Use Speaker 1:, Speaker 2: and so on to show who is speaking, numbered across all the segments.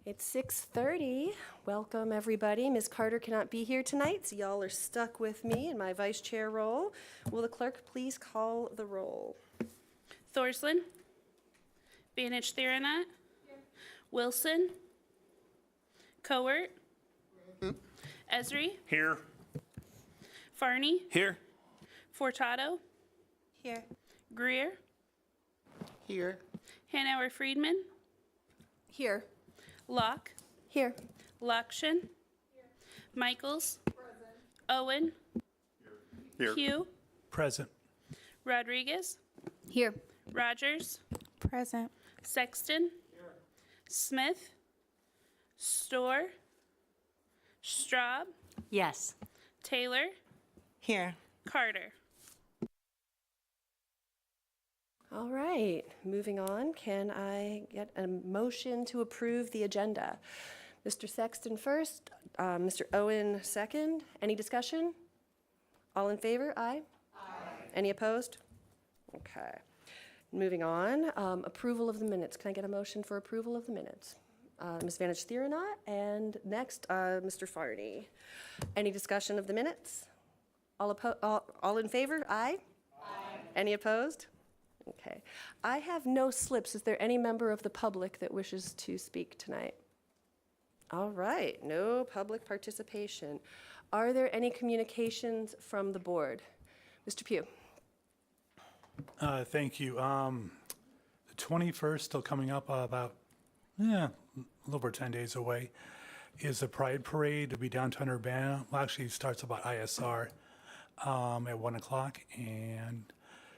Speaker 1: It's 6:30. Welcome, everybody. Ms. Carter cannot be here tonight, so y'all are stuck with me in my vice chair role. Will the clerk please call the roll?
Speaker 2: Thorsland. Banich Theronat. Wilson. Cowart. Esri.
Speaker 3: Here.
Speaker 2: Farney.
Speaker 3: Here.
Speaker 2: Furtado.
Speaker 4: Here.
Speaker 2: Greer.
Speaker 3: Here.
Speaker 2: Hanauer Friedman.
Speaker 1: Here.
Speaker 2: Locke.
Speaker 1: Here.
Speaker 2: Lakshan. Michaels. Owen.
Speaker 3: Here.
Speaker 2: Pugh.
Speaker 3: Present.
Speaker 2: Rodriguez.
Speaker 4: Here.
Speaker 2: Rogers.
Speaker 4: Present.
Speaker 2: Sexton. Smith. Storr. Straub.
Speaker 4: Yes.
Speaker 2: Taylor.
Speaker 4: Here.
Speaker 2: Carter.
Speaker 1: All right, moving on. Can I get a motion to approve the agenda? Mr. Sexton first, Mr. Owen second. Any discussion? All in favor? Aye. Aye. Any opposed? Okay. Moving on, approval of the minutes. Can I get a motion for approval of the minutes? Ms. Vanich Theronat, and next, Mr. Farney. Any discussion of the minutes? All in favor? Aye. Aye. Any opposed? Okay. I have no slips. Is there any member of the public that wishes to speak tonight? All right, no public participation. Are there any communications from the board? Mr. Pugh.
Speaker 5: Thank you. The 21st, still coming up about, a little over 10 days away, is the Pride Parade to be downtown Urbana. Well, actually, it starts about ISR at 1 o'clock, and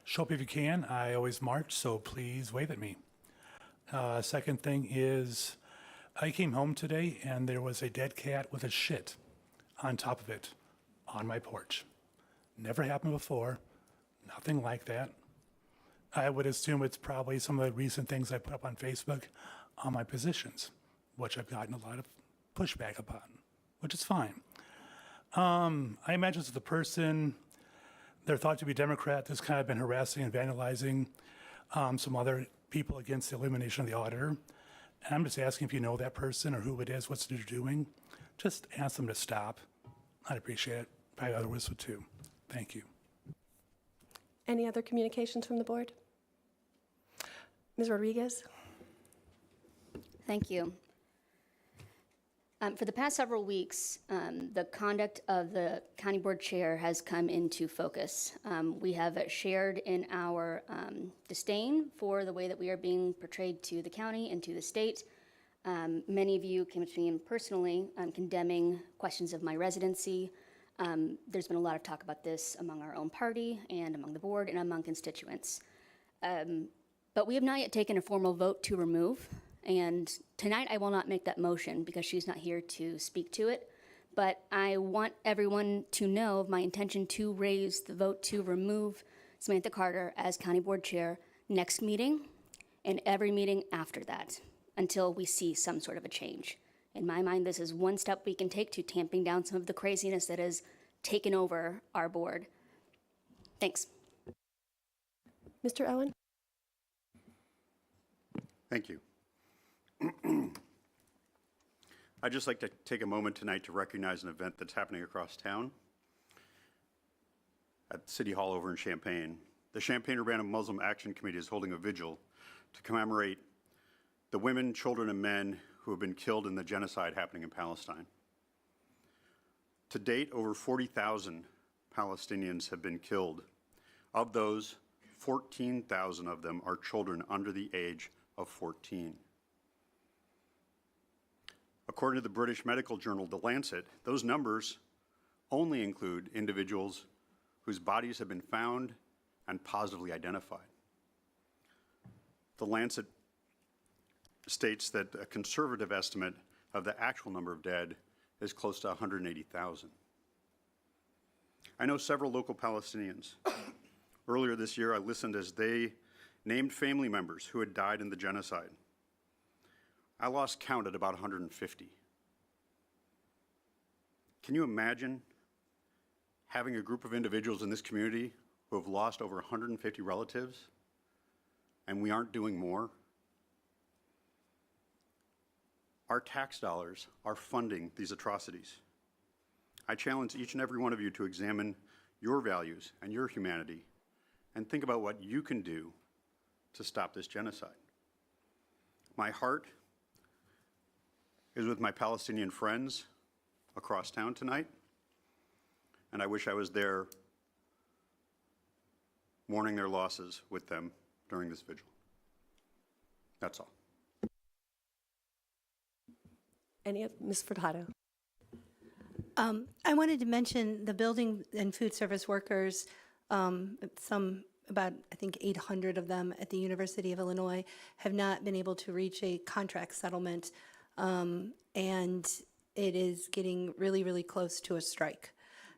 Speaker 5: show up if you can. I always march, so please wave at me. Second thing is, I came home today, and there was a dead cat with a shit on top of it on my porch. Never happened before. Nothing like that. I would assume it's probably some of the recent things I put up on Facebook on my positions, which I've gotten a lot of pushback upon, which is fine. I imagine it's the person, they're thought to be Democrat, that's kind of been harassing and vandalizing some other people against the elimination of the auditor. And I'm just asking if you know that person or who it is, what's they're doing. Just ask them to stop. I'd appreciate it. Probably others would too. Thank you.
Speaker 1: Any other communications from the board? Ms. Rodriguez?
Speaker 6: Thank you. For the past several weeks, the conduct of the county board chair has come into focus. We have shared in our disdain for the way that we are being portrayed to the county and to the state. Many of you came to me personally condemning questions of my residency. There's been a lot of talk about this among our own party and among the board and among constituents. But we have not yet taken a formal vote to remove. And tonight I will not make that motion because she's not here to speak to it. But I want everyone to know of my intention to raise the vote to remove Samantha Carter as County Board Chair next meeting and every meeting after that until we see some sort of a change. In my mind, this is one step we can take to tamping down some of the craziness that has taken over our board. Thanks.
Speaker 1: Mr. Owen?
Speaker 7: Thank you. I'd just like to take a moment tonight to recognize an event that's happening across town at City Hall over in Champaign. The Champaign-Urbana Muslim Action Committee is holding a vigil to commemorate the women, children, and men who have been killed in the genocide happening in Palestine. To date, over 40,000 Palestinians have been killed. Of those, 14,000 of them are children under the age of 14. According to the British medical journal, The Lancet, those numbers only include individuals whose bodies have been found and positively identified. The Lancet states that a conservative estimate of the actual number of dead is close to 180,000. I know several local Palestinians. Earlier this year, I listened as they named family members who had died in the genocide. I lost count at about 150. Can you imagine having a group of individuals in this community who have lost over 150 relatives and we aren't doing more? Our tax dollars are funding these atrocities. I challenge each and every one of you to examine your values and your humanity and think about what you can do to stop this genocide. My heart is with my Palestinian friends across town tonight, and I wish I was there mourning their losses with them during this vigil. That's all.
Speaker 1: Ms. Furtado?
Speaker 8: I wanted to mention the building and food service workers, about, I think, 800 of them at the University of Illinois have not been able to reach a contract settlement, and it is getting really, really close to a strike.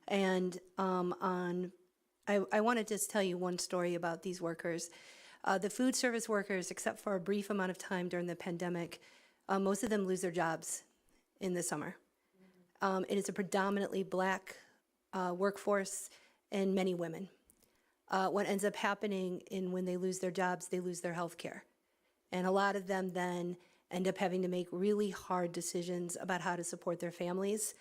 Speaker 8: And I want to just tell you one story about these workers. The food service workers, except for a brief amount of time during the pandemic, most of them lose their jobs in the summer. It is a predominantly black workforce and many women. What ends up happening when they lose their jobs, they lose their health care. And a lot of them then end up having to make really hard decisions about how to support their families.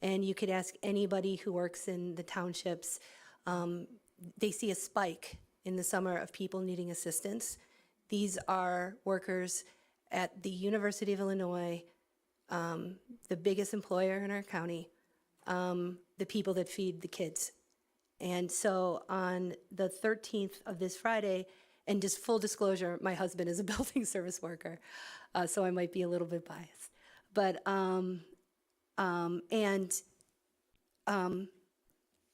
Speaker 8: And you could ask anybody who works in the townships, they see a spike in the summer of people needing assistance. These are workers at the University of Illinois, the biggest employer in our county, the people that feed the kids. And so on the 13th of this Friday, and just full disclosure, my husband is a building service worker, so I might be a little bit biased. But,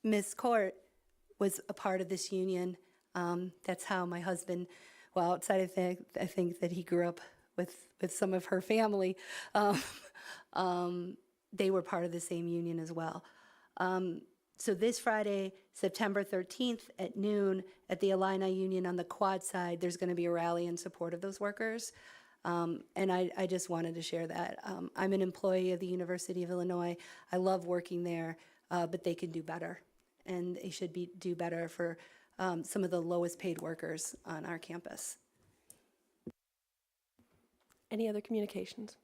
Speaker 8: Ms. Court was a part of this union. That's how my husband, well, outside of that, I think that he grew up with some of her family. They were part of the same union as well. So this Friday, September 13th at noon at the Illini Union on the Quad side, there's going to be a rally in support of those workers. And I just wanted to share that. I'm an employee of the University of Illinois. I love working there, but they can do better. And they should do better for some of the lowest paid workers on our campus.
Speaker 1: Any other communications?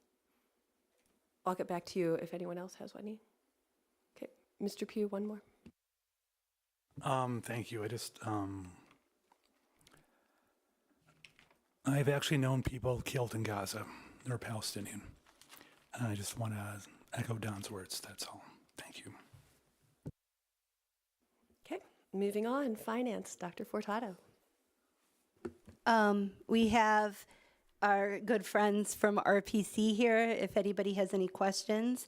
Speaker 1: I'll get back to you if anyone else has any. Okay, Mr. Pugh, one more.
Speaker 5: Thank you. I've actually known people killed in Gaza. They're Palestinian. And I just want to echo Don's words. That's all. Thank you.
Speaker 1: Okay, moving on, finance, Dr. Furtado.
Speaker 8: We have our good friends from RPC here. If anybody has any questions,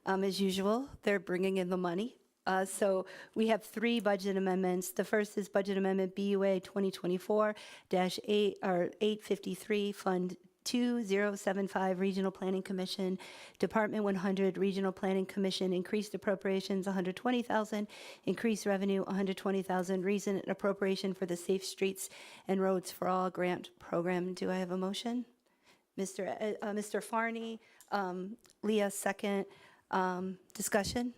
Speaker 8: as usual, they're bringing in the money. So we have 3 budget amendments. The first is Budget Amendment BUA 2024-853, Fund 2075, Regional Planning Commission, Department 100, Regional Planning Commission, increased appropriations $120,000, increased revenue $120,000, reason and appropriation for the Safe Streets and Roads for All grant program. Do I have a motion? Mr. Farney, Leah, second. Discussion?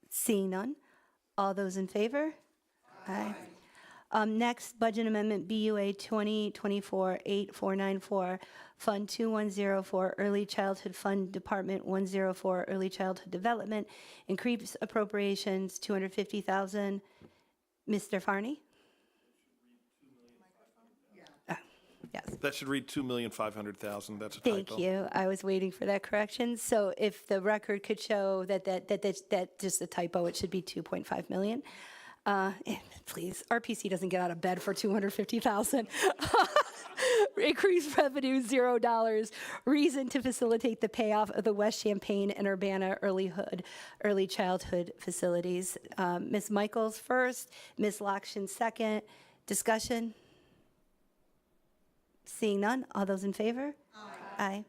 Speaker 8: Seeing none. All those in favor? Aye. Next, Budget Amendment BUA 2024-8494, Fund 2104, Early Childhood Fund, Department 104, Early Childhood Development, increase appropriations $250,000. Mr. Farney? Yes.
Speaker 9: That should read $2,500,000. That's a
Speaker 8: Thank
Speaker 9: typo.
Speaker 8: you. I was waiting for that correction. So if the record could show that just a typo, it should be 2.5 million. Please, RPC doesn't get out of bed for 250,000. Increased revenue, $0. Reason to facilitate the payoff of the West Champaign and Urbana early childhood facilities. Ms. Michaels first, Ms. Lakshin second. Discussion? Seeing none, all those in favor? Aye.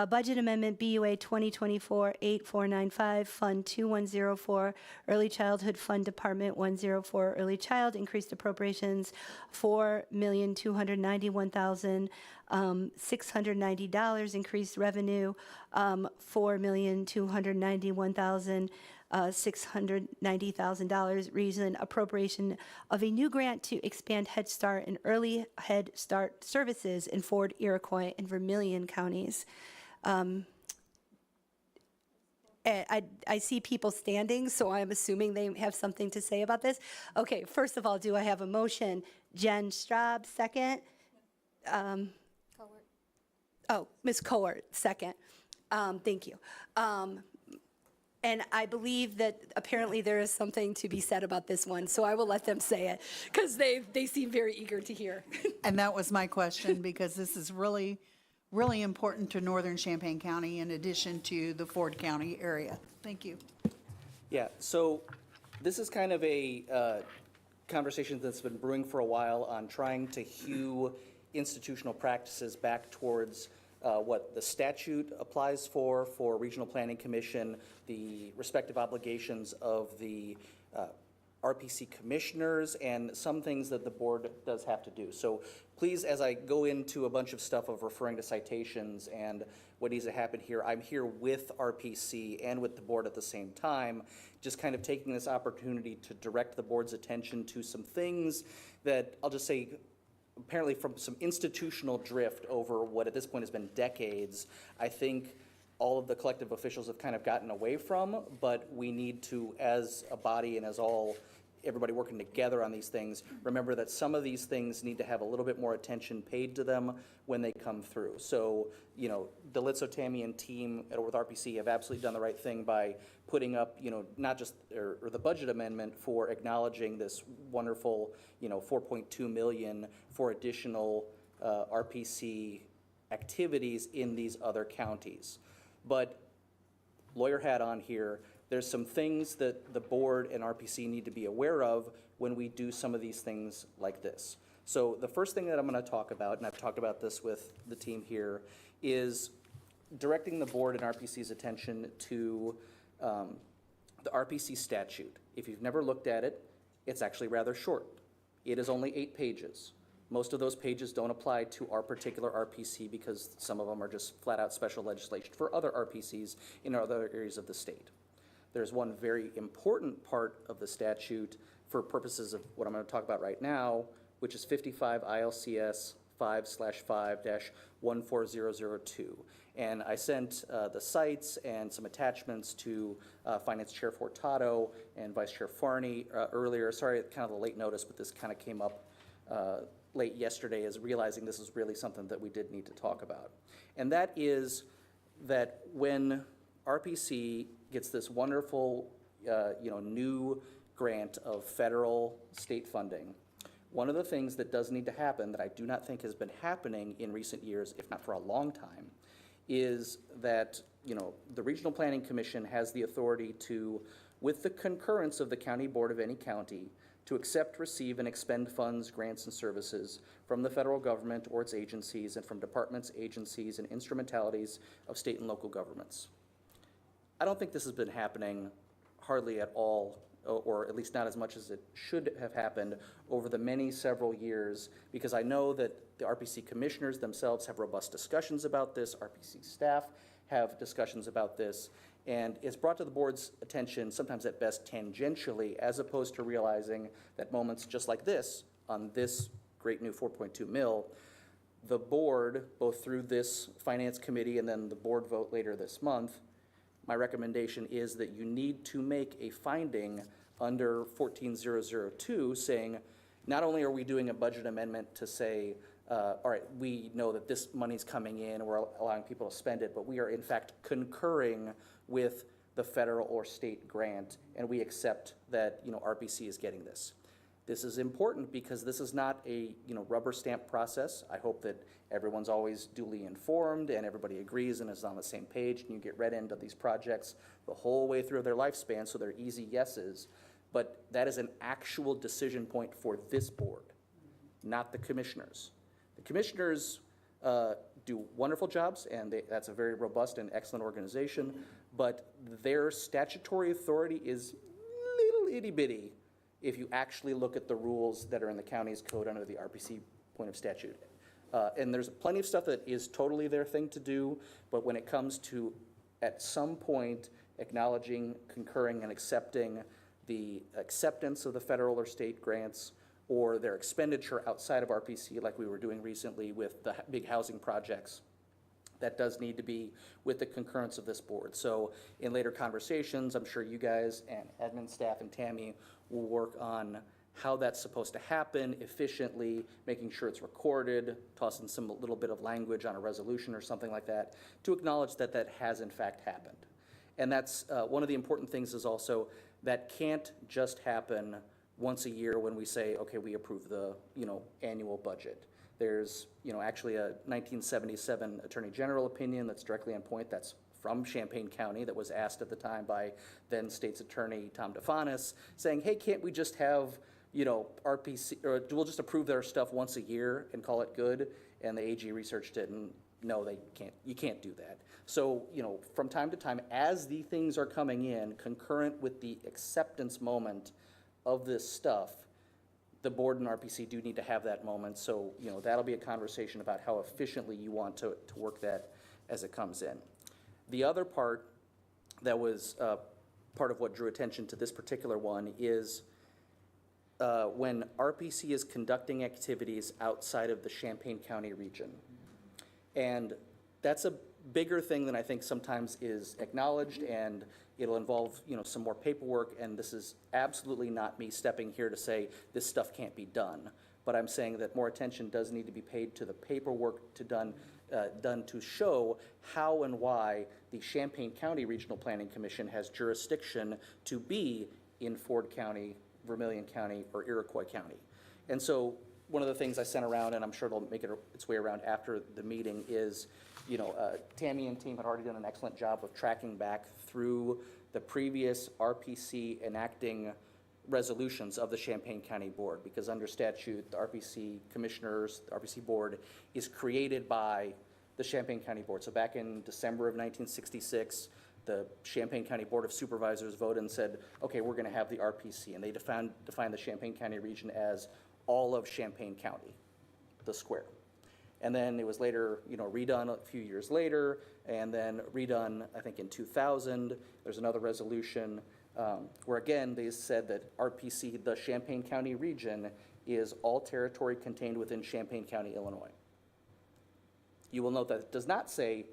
Speaker 8: Budget Amendment BUA 2024-8495, Fund 2104, Early Childhood Fund, Department 104, Early Child, increased appropriations $4,291,690, increased revenue $4,291,000, $690,000, reason appropriation of a new grant to expand Head Start and early Head Start services in Ford, Iroquois, and Vermilion counties. I see people standing, so I'm assuming they have something to say about this. Okay, first of all, do I have a motion? Jen Straub, second. Oh, Ms. Court, second. Thank you. And I believe that apparently there is something to be said about this one, so I will let them say it, because they seem very eager to hear.
Speaker 10: And that was my question, because this is really, really important to northern Champaign County in addition to the Ford County area. Thank you.
Speaker 11: Yeah, so this is kind of a conversation that's been brewing for a while on trying to hew institutional practices back towards what the statute applies for Regional Planning Commission, the respective obligations of the RPC commissioners, and some things that the board does have to do. So please, as I go into a bunch of stuff of referring to citations and what needs to happen here, I'm here with RPC and with the board at the same time, just kind of taking this opportunity to direct the board's attention to some things that I'll just say apparently from some institutional drift over what at this point has been decades, I think all of the collective officials have kind of gotten away from, but we need to, as a body and as everybody working together on these things, remember that some of these things need to have a little bit more attention paid to them when they come through. So, you know, the Litzotamian team with RPC have absolutely done the right thing by putting up, you know, not just, or the budget amendment for acknowledging this wonderful, you know, 4.2 million for additional RPC activities in these other counties. But lawyer hat on here, there's some things that the board and RPC need to be aware of when we do some of these things like this. So the first thing that I'm going to talk about, and I've talked about this with the team here, is directing the board and RPC's attention to the RPC statute. If you've never looked at it, it's actually rather short. It is only 8 pages. Most of those pages don't apply to our particular RPC because some of them are just flat out special legislation for other RPCs in other areas of the state. There's one very important part of the statute for purposes of what I'm going to talk about right now, which is 55 ILCS 5/5-14002. And I sent the cites and some attachments to Finance Chair Fortato and Vice Chair Farney earlier. Sorry, kind of a late notice, but this kind of came up late yesterday as realizing this is really something that we did need to talk about. And that is that when RPC gets this wonderful, new grant of federal state funding, one of the things that does need to happen that I do not think has been happening in recent years, if not for a long time, is that, the Regional Planning Commission has the authority to, with the concurrence of the county board of any county, to accept, receive, and expend funds, grants, and services from the federal government or its agencies and from departments, agencies, and instrumentalities of state and local governments. I don't think this has been happening hardly at all, or at least not as much as it should have happened over the several years, because I know that the RPC commissioners themselves have robust discussions about this, RPC staff have discussions about this, and it's brought to the board's attention, sometimes at best tangentially, as opposed to realizing that moments just like this, on this great new 4.2 mil, the board, both through this finance committee and then the board vote later this month, my recommendation is that you need to make a finding under 14002 saying, not only are we doing a budget amendment to say, all right, we know that this money's coming in, we're allowing people to spend it, but we are in fact concurring with the federal or state grant, and we accept that RPC is getting this. This is important because this is not a rubber stamp process. I hope that everyone's always duly informed and everybody agrees and is on the same page, and you get read into these projects the whole way through their lifespan, so they're easy yeses. But that is an actual decision point for this board, not the commissioners. The commissioners do wonderful jobs, and that's a very robust and excellent organization, but their statutory authority is little itty bitty if you actually look at the rules that are in the county's code under the RPC point of statute. And there's plenty of stuff that is totally their thing to do, but when it comes to, at some point, acknowledging, concurring, and accepting the acceptance of the federal or state grants or their expenditure outside of RPC, like we were doing recently with the big housing projects. That does need to be with the concurrence of this board. So in later conversations, I'm sure you guys and admin staff and Tammy will work on how that's supposed to happen efficiently, making sure it's recorded, tossing some little bit of language on a resolution or something like that to acknowledge that that has in fact happened. And that's one of the important things is also that can't just happen once a year when we say, okay, we approve the annual budget. There's actually a 1977 Attorney General opinion that's directly on point. That's from Champaign County that was asked at the time by then State's Attorney Tom DeFanis, saying, hey, can't we just have RPC, or we'll just approve their stuff once a year and call it good? And the AG researched it, and no, they can't. You can't do that. So from time to time, as the things are coming in, concurrent with the acceptance moment of this stuff, the board and RPC do need to have that moment. So that'll be a conversation about how efficiently you want to work that as it comes in. The other part that was part of what drew attention to this particular one is when RPC is conducting activities outside of the Champaign County region. And that's a bigger thing than I think sometimes is acknowledged, and it'll involve some more paperwork, and this is absolutely not me stepping here to say this stuff can't be done. But I'm saying that more attention does need to be paid to the paperwork done to show how and why the Champaign County Regional Planning Commission has jurisdiction to be in Ford County, Vermilion County, or Iroquois County. And so one of the things I sent around, and I'm sure it'll make its way around after the meeting, is Tammy and team had already done an excellent job of tracking back through the previous RPC enacting resolutions of the Champaign County Board, because under statute, the RPC commissioners, the RPC board is created by the Champaign County Board. So back in December of 1966, the Champaign County Board of Supervisors voted and said, okay, we're gonna have the RPC, and they defined the Champaign County region as all of Champaign County, the square. And then it was later, redone a few years later, and then redone, I think, in 2000. There's another resolution where, again, they said that RPC, the Champaign County region, is all territory contained within Champaign County, Illinois. You will note that it does not say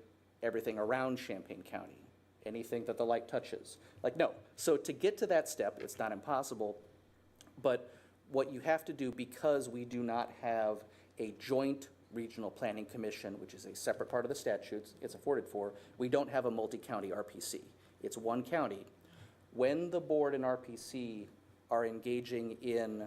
Speaker 11: everything around Champaign County, anything that the light touches. No. So to get to that step, it's not impossible, but what you have to do, because we do not have a joint regional planning commission, which is a separate part of the statutes it's afforded for, we don't have a multi-county RPC. It's one county. When the board and RPC are engaging in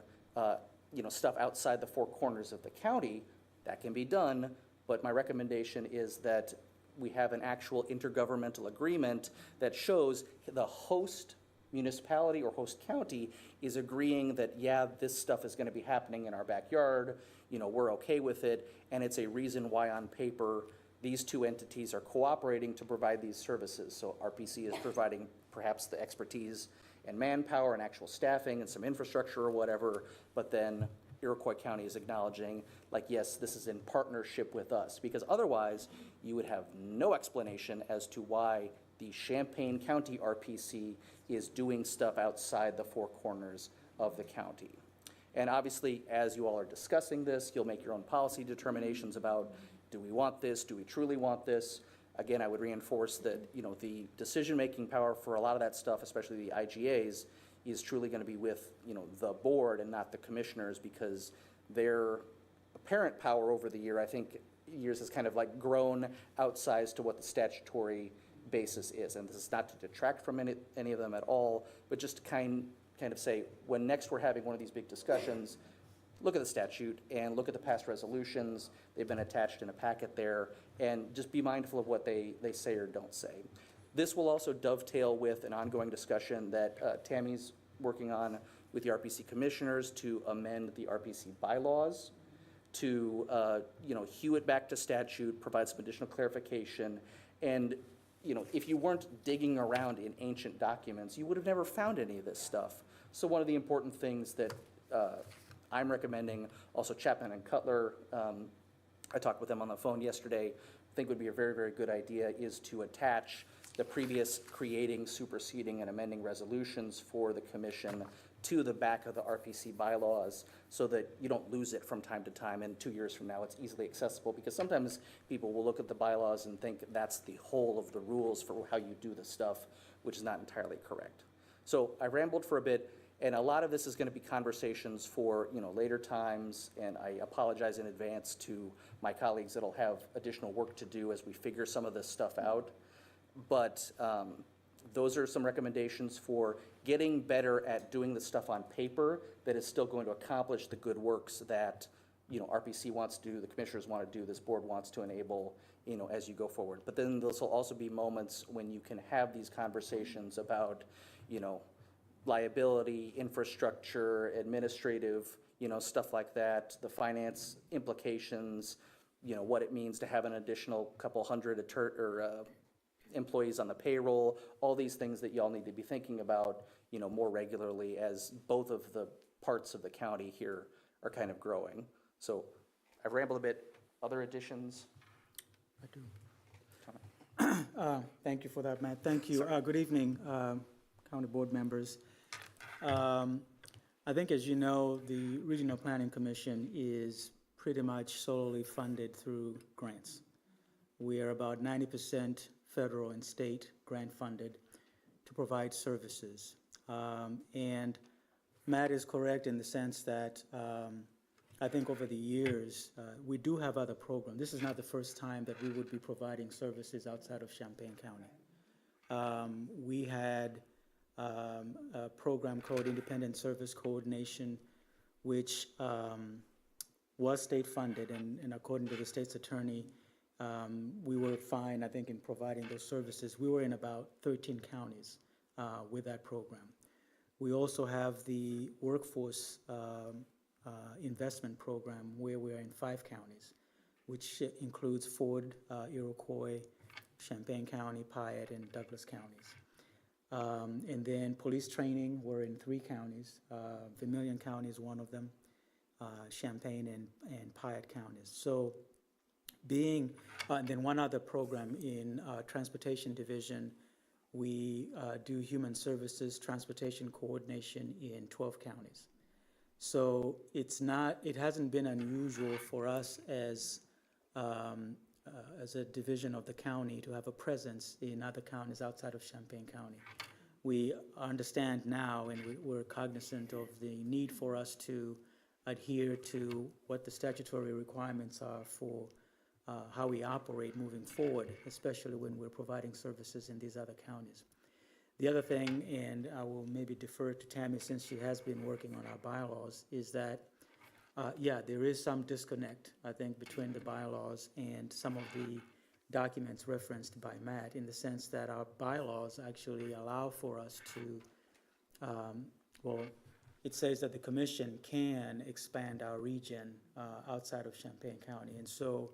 Speaker 11: stuff outside the four corners of the county, that can be done, but my recommendation is that we have an actual intergovernmental agreement that shows the host municipality or host county is agreeing that, yeah, this stuff is going to be happening in our backyard, we're okay with it, and it's a reason why on paper these two entities are cooperating to provide these services. So RPC is providing perhaps the expertise and manpower and actual staffing and some infrastructure or whatever, but then Iroquois County is acknowledging, yes, this is in partnership with us, because otherwise you would have no explanation as to why the Champaign County RPC is doing stuff outside the four corners of the county. And obviously, as you all are discussing this, you'll make your own policy determinations about, do we want this? Do we truly want this? Again, I would reinforce that, the decision-making power for a lot of that stuff, especially the IGAs, is truly going to be with, the board and not the commissioners, because their apparent power over the years has kind of grown outsized to what the statutory basis is. And this is not to detract from any of them at all, but just to kind of say, when next we're having one of these big discussions, look at the statute and look at the past resolutions. They've been attached in a packet there, and just be mindful of what they say or don't say. This will also dovetail with an ongoing discussion that Tammy's working on with the RPC commissioners to amend the RPC bylaws to hew it back to statute, provide some additional clarification. And if you weren't digging around in ancient documents, you would have never found any of this stuff. So one of the important things that I'm recommending, also Chapman and Cutler, I talked with them on the phone yesterday, I think would be a very, very good idea, is to attach the previous creating, superseding, and amending resolutions for the commission to the back of the RPC bylaws so that you don't lose it from time to time, and 2 years from now it's easily accessible, because sometimes people will look at the bylaws and think that's the whole of the rules for how you do the stuff, which is not entirely correct. So I rambled for a bit, and a lot of this is going to be conversations for later times, and I apologize in advance to my colleagues that'll have additional work to do as we figure some of this stuff out. But those are some recommendations for getting better at doing the stuff on paper that is still going to accomplish the good works that RPC wants to do, the commissioners want to do, this board wants to enable as you go forward. But then those will also be moments when you can have these conversations about liability, infrastructure, administrative, stuff like that, the finance implications, what it means to have an additional couple hundred employees on the payroll, all these things that y'all need to be thinking about, more regularly as both of the parts of the county here are kind of growing. So I've rambled a bit. Other additions?
Speaker 12: I do. Thank you for that, Matt. Thank you. Good evening, county board members. I think, as you know, the Regional Planning Commission is pretty much solely funded through grants. We are about 90% federal and state grant funded to provide services. And Matt is correct in the sense that I think over the years, we do have other programs. This is not the first time that we would be providing services outside of Champaign County. We had a program called Independent Service Coordination, which was state funded, and according to the state's attorney, we were fine, I think, in providing those services. We were in about 13 counties with that program. We also have the workforce investment program where we're in 5 counties, which includes Ford, Iroquois, Champaign County, Piatt, and Douglas counties. And then police training, we're in 3 counties. Vermilion County is one of them, Champaign and Piatt counties. So and then one other program in Transportation Division, we do human services transportation coordination in 12 counties. So it hasn't been unusual for us as a division of the county to have a presence in other counties outside of Champaign County. We understand now, and we're cognizant of the need for us to adhere to what the statutory requirements are for how we operate moving forward, especially when we're providing services in these other counties. The other thing, and I will maybe defer to Tammy since she has been working on our bylaws, is that, there is some disconnect, I think, between the bylaws and some of the documents referenced by Matt, in the sense that our bylaws actually allow for us to, it says that the commission can expand our region outside of Champaign County. And so,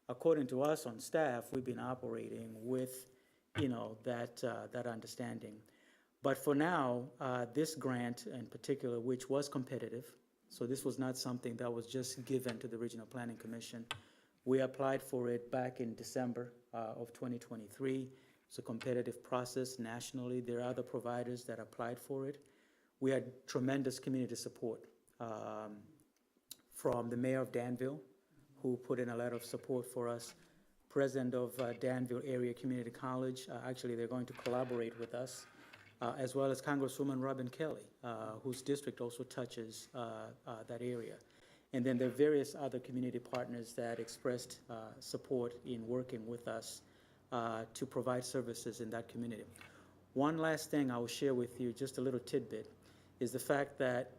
Speaker 12: according to us on staff, we've been operating with, that understanding. But for now, this grant in particular, which was competitive, so this was not something that was just given to the Regional Planning Commission. We applied for it back in December of 2023. It's a competitive process nationally. There are other providers that applied for it. We had tremendous community support from the mayor of Danville, who put in a letter of support for us. President of Danville Area Community College, actually they're going to collaborate with us, as well as Congresswoman Robin Kelly, whose district also touches that area. And then there are various other community partners that expressed support in working with us to provide services in that community. One last thing I will share with you, just a little tidbit, is the fact that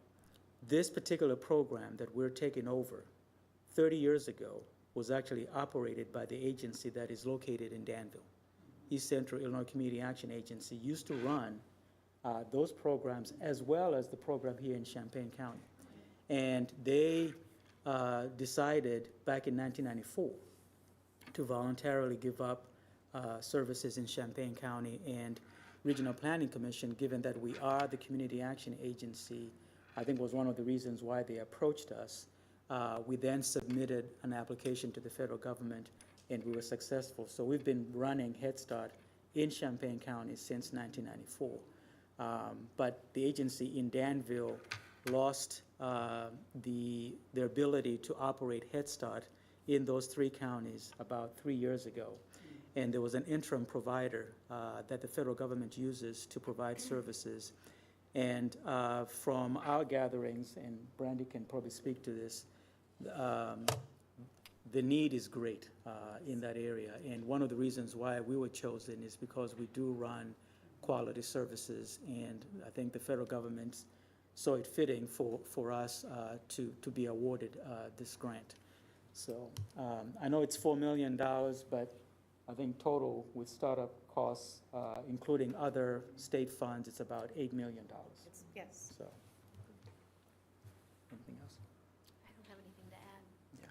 Speaker 12: this particular program that we're taking over 30 years ago was actually operated by the agency that is located in Danville. East Central Illinois Community Action Agency used to run those programs as well as the program here in Champaign County. And they decided back in 1994 to voluntarily give up services in Champaign County, and Regional Planning Commission, given that we are the community action agency, I think was one of the reasons why they approached us. We then submitted an application to the federal government, and we were successful. So we've been running Head Start in Champaign County since 1994. But the agency in Danville lost their ability to operate Head Start in those 3 counties about 3 years ago. And there was an interim provider that the federal government uses to provide services. And from our gatherings, and Brandy can probably speak to this, the need is great in that area. And one of the reasons why we were chosen is because we do run quality services, and I think the federal government saw it fitting for us to be awarded this grant. So I know it's $4 million, but I think total with startup costs, including other state funds, it's about $8 million.
Speaker 4: Yes.
Speaker 12: So, anything else?
Speaker 6: I don't have anything to add.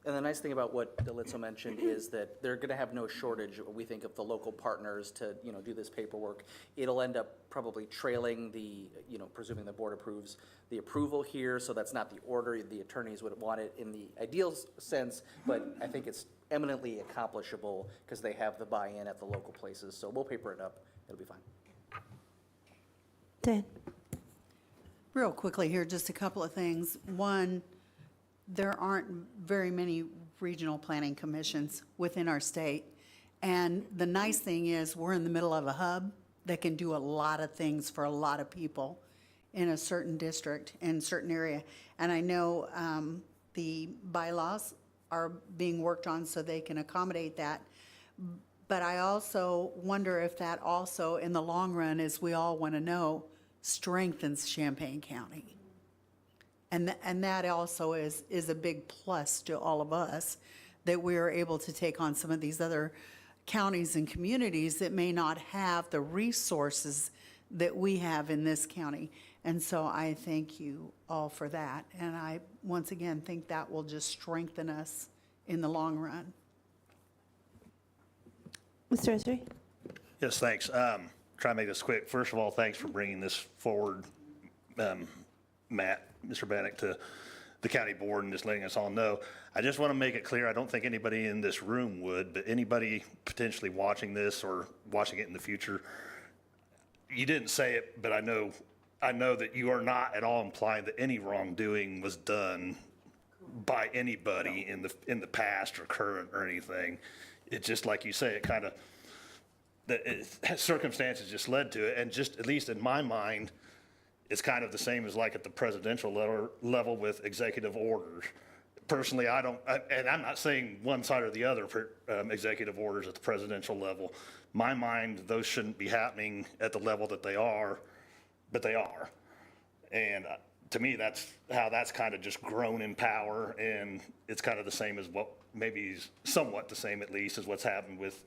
Speaker 11: And the nice thing about what Delitzo mentioned is that they're going to have no shortage, we think, of the local partners to, do this paperwork. It'll end up probably trailing the, presuming the board approves the approval here, so that's not the order the attorneys would want it in the ideal sense, but I think it's eminently accomplishable because they have the buy-in at the local places. So we'll paper it up. It'll be fine.
Speaker 8: Dan?
Speaker 10: Real quickly here, just a couple of things. One, there aren't very many regional planning commissions within our state. And the nice thing is we're in the middle of a hub that can do a lot of things for a lot of people in a certain district, in a certain area. And I know the bylaws are being worked on so they can accommodate that. But I also wonder if that also, in the long run, as we all want to know, strengthens Champaign County. And that also is a big plus to all of us, that we are able to take on some of these other counties and communities that may not have the resources that we have in this county. And so I thank you all for that. And I, once again, think that will just strengthen us in the long run.
Speaker 8: Mr. Esri?
Speaker 3: Yes, thanks. Try to make this quick. First of all, thanks for bringing this forward, Matt, Mr. Bannock, to the county board and just letting us all know. I just want to make it clear, I don't think anybody in this room would, but anybody potentially watching this or watching it in the future, you didn't say it, but I know that you are not at all implying that any wrongdoing was done by anybody in the past or current or anything. It's just like you say, it kind of, circumstances just led to it, and just, at least in my mind, it's kind of the same as like at the presidential level with executive orders. Personally, and I'm not saying one side or the other for executive orders at the presidential level. My mind, those shouldn't be happening at the level that they are, but they are. And to me, that's how that's kind of just grown in power, and it's kind of the same as what, maybe somewhat the same at least, as what's happened with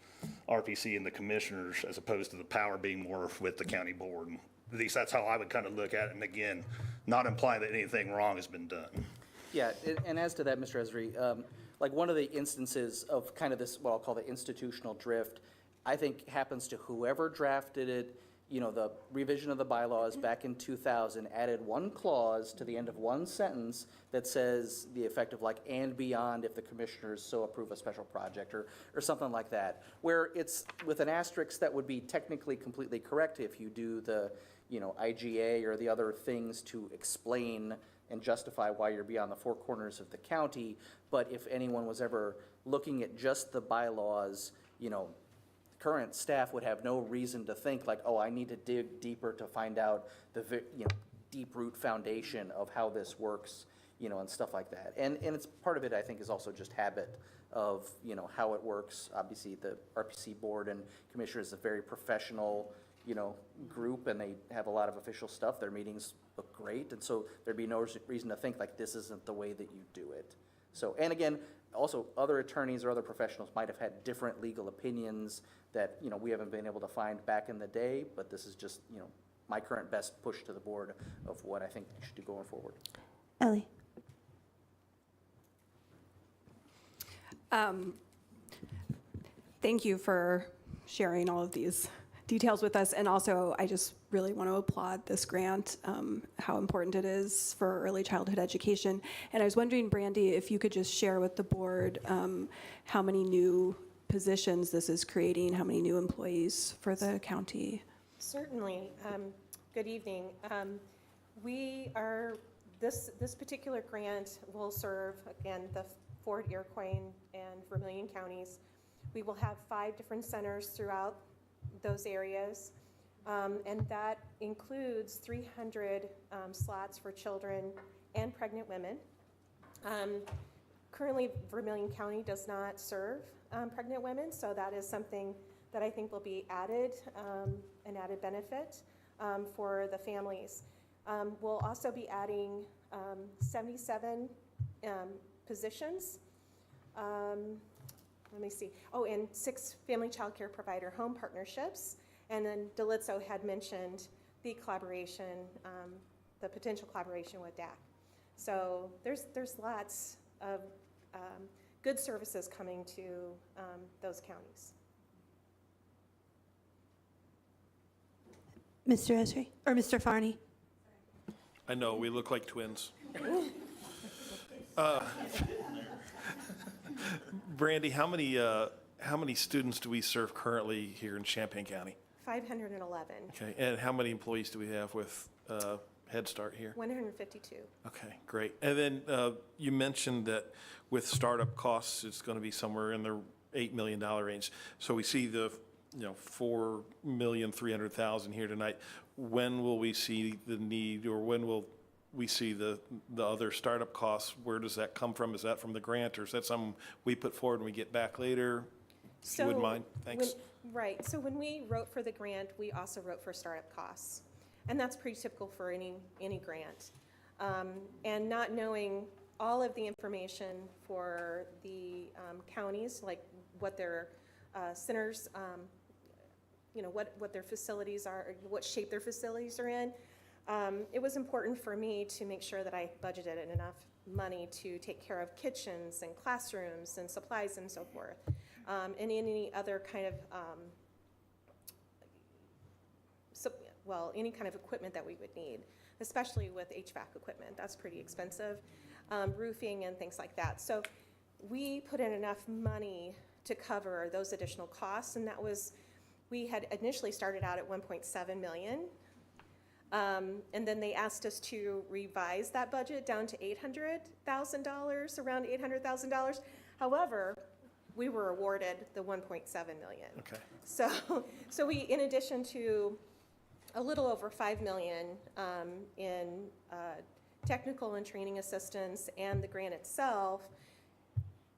Speaker 3: RPC and the commissioners, as opposed to the power being more with the county board. And at least that's how I would kind of look at it. And again, not implying that anything wrong has been done.
Speaker 11: Yeah, and as to that, Mr. Esri, like one of the instances of kind of this, what I'll call the institutional drift, I think happens to whoever drafted it. The revision of the bylaws back in 2000 added one clause to the end of one sentence that says the effect of like, and beyond if the commissioners so approve a special project or something like that, where it's with an asterisk that would be technically completely correct if you do the, IGA or the other things to explain and justify why you're beyond the 4 corners of the county. But if anyone was ever looking at just the bylaws, current staff would have no reason to think like, oh, I need to dig deeper to find out the deep root foundation of how this works, and stuff like that. And it's part of it, I think, is also just habit of, how it works. Obviously, the RPC board and commissioners is a very professional, group, and they have a lot of official stuff. Their meetings look great, and so there'd be no reason to think like this isn't the way that you do it. So, and again, also other attorneys or other professionals might have had different legal opinions that, we haven't been able to find back in the day, but this is just, my current best push to the board of what I think you should do going forward.
Speaker 8: Ellie?
Speaker 13: Thank you for sharing all of these details with us, and also I just really want to applaud this grant, how important it is for early childhood education. And I was wondering, Brandy, if you could just share with the board how many new positions this is creating, how many new employees for the county?
Speaker 14: Certainly. Good evening. This particular grant will serve, again, the Fort Iroquois and Vermilion counties. We will have 5 different centers throughout those areas, and that includes 300 slots for children and pregnant women. Currently, Vermilion County does not serve pregnant women, so that is something that I think will be added, an added benefit for the families. We'll also be adding 77 positions. Let me see. Oh, and 6 family child care provider home partnerships. And then Delitzo had mentioned the collaboration, the potential collaboration with DAC. So there's lots of good services coming to those counties.
Speaker 8: Mr. Esri, or Mr. Farney?
Speaker 9: I know, we look like twins. Brandy, how many students do we serve currently here in Champaign County?
Speaker 14: 511.
Speaker 9: Okay, and how many employees do we have with Head Start here?
Speaker 14: 152.
Speaker 9: Okay, great. And then you mentioned that with startup costs, it's going to be somewhere in the $8 million range. So we see the $4,300,000 here tonight. When will we see the need, or when will we see the other startup costs? Where does that come from? Is that from the grant, or is that something we put forward and we get back later? If you wouldn't mind, thanks.
Speaker 14: Right. So when we wrote for the grant, we also wrote for startup costs, and that's pretty typical for any grant. And not knowing all of the information for the counties, like what their centers, what their facilities are, what shape their facilities are in, it was important for me to make sure that I budgeted enough money to take care of kitchens and classrooms and supplies and so forth, and any other kind of any kind of equipment that we would need, especially with HVAC equipment. That's pretty expensive, roofing and things like that. So we put in enough money to cover those additional costs, and that was, we had initially started out at 1.7 million. And then they asked us to revise that budget down to $800,000, around $800,000. However, we were awarded the 1.7 million.
Speaker 9: Okay.
Speaker 14: So we, in addition to a little over 5 million in technical and training assistance and the grant itself,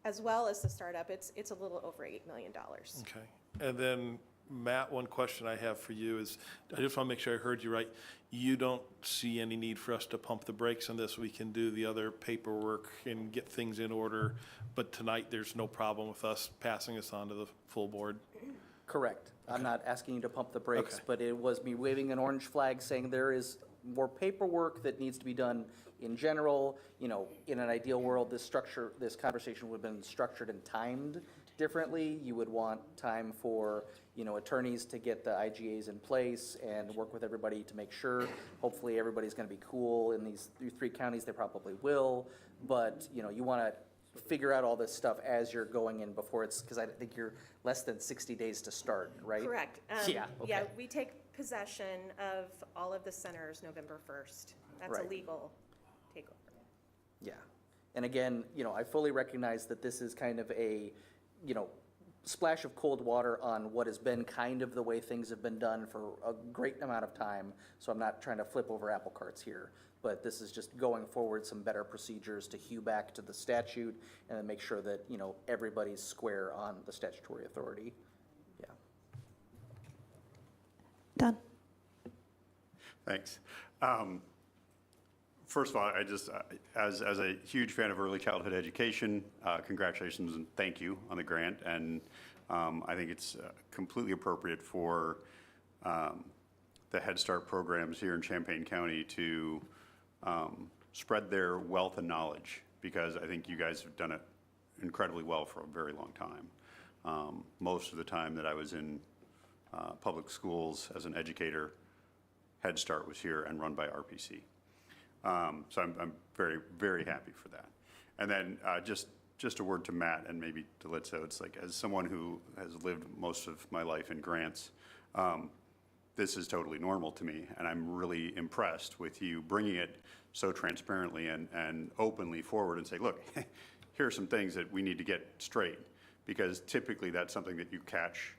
Speaker 14: as well as the startup, it's a little over $8 million.
Speaker 9: Okay. And then, Matt, one question I have for you is, I just want to make sure I heard you right. You don't see any need for us to pump the brakes on this. We can do the other paperwork and get things in order, but tonight there's no problem with us passing this on to the full board?
Speaker 11: Correct. I'm not asking you to pump the brakes,
Speaker 9: Okay.
Speaker 11: but it was me waving an orange flag saying there is more paperwork that needs to be done in general. In an ideal world, this conversation would have been structured and timed differently. You would want time for, attorneys to get the IGAs in place and work with everybody to make sure. Hopefully, everybody's going to be cool in these 3 counties. They probably will. But, you want to figure out all this stuff as you're going in before it's, because I think you're less than 60 days to start, right?
Speaker 14: Correct.
Speaker 11: Yeah, okay.
Speaker 14: Yeah, we take possession of all of the centers November 1st. That's a
Speaker 11: Right.
Speaker 14: legal takeover.
Speaker 11: Yeah. And again, I fully recognize that this is kind of a, splash of cold water on what has been kind of the way things have been done for a great amount of time. So I'm not trying to flip over apple carts here, but this is just going forward some better procedures to hew back to the statute and then make sure that, everybody's square on the statutory authority. Yeah.
Speaker 8: Done.
Speaker 7: Thanks. First of all, I just, as a huge fan of early childhood education, congratulations and thank you on the grant. And I think it's completely appropriate for the Head Start programs here in Champaign County to spread their wealth and knowledge, because I think you guys have done it incredibly well for a very long time. Most of the time that I was in public schools as an educator, Head Start was here and run by RPC. So I'm very, very happy for that. And then just just a word to Matt and maybe to Litso. It's like, as someone who has lived most of my life in grants, this is totally normal to me, and I'm really impressed with you bringing it so transparently and openly forward and say, look, here are some things that we need to get straight, because typically that's something that you catch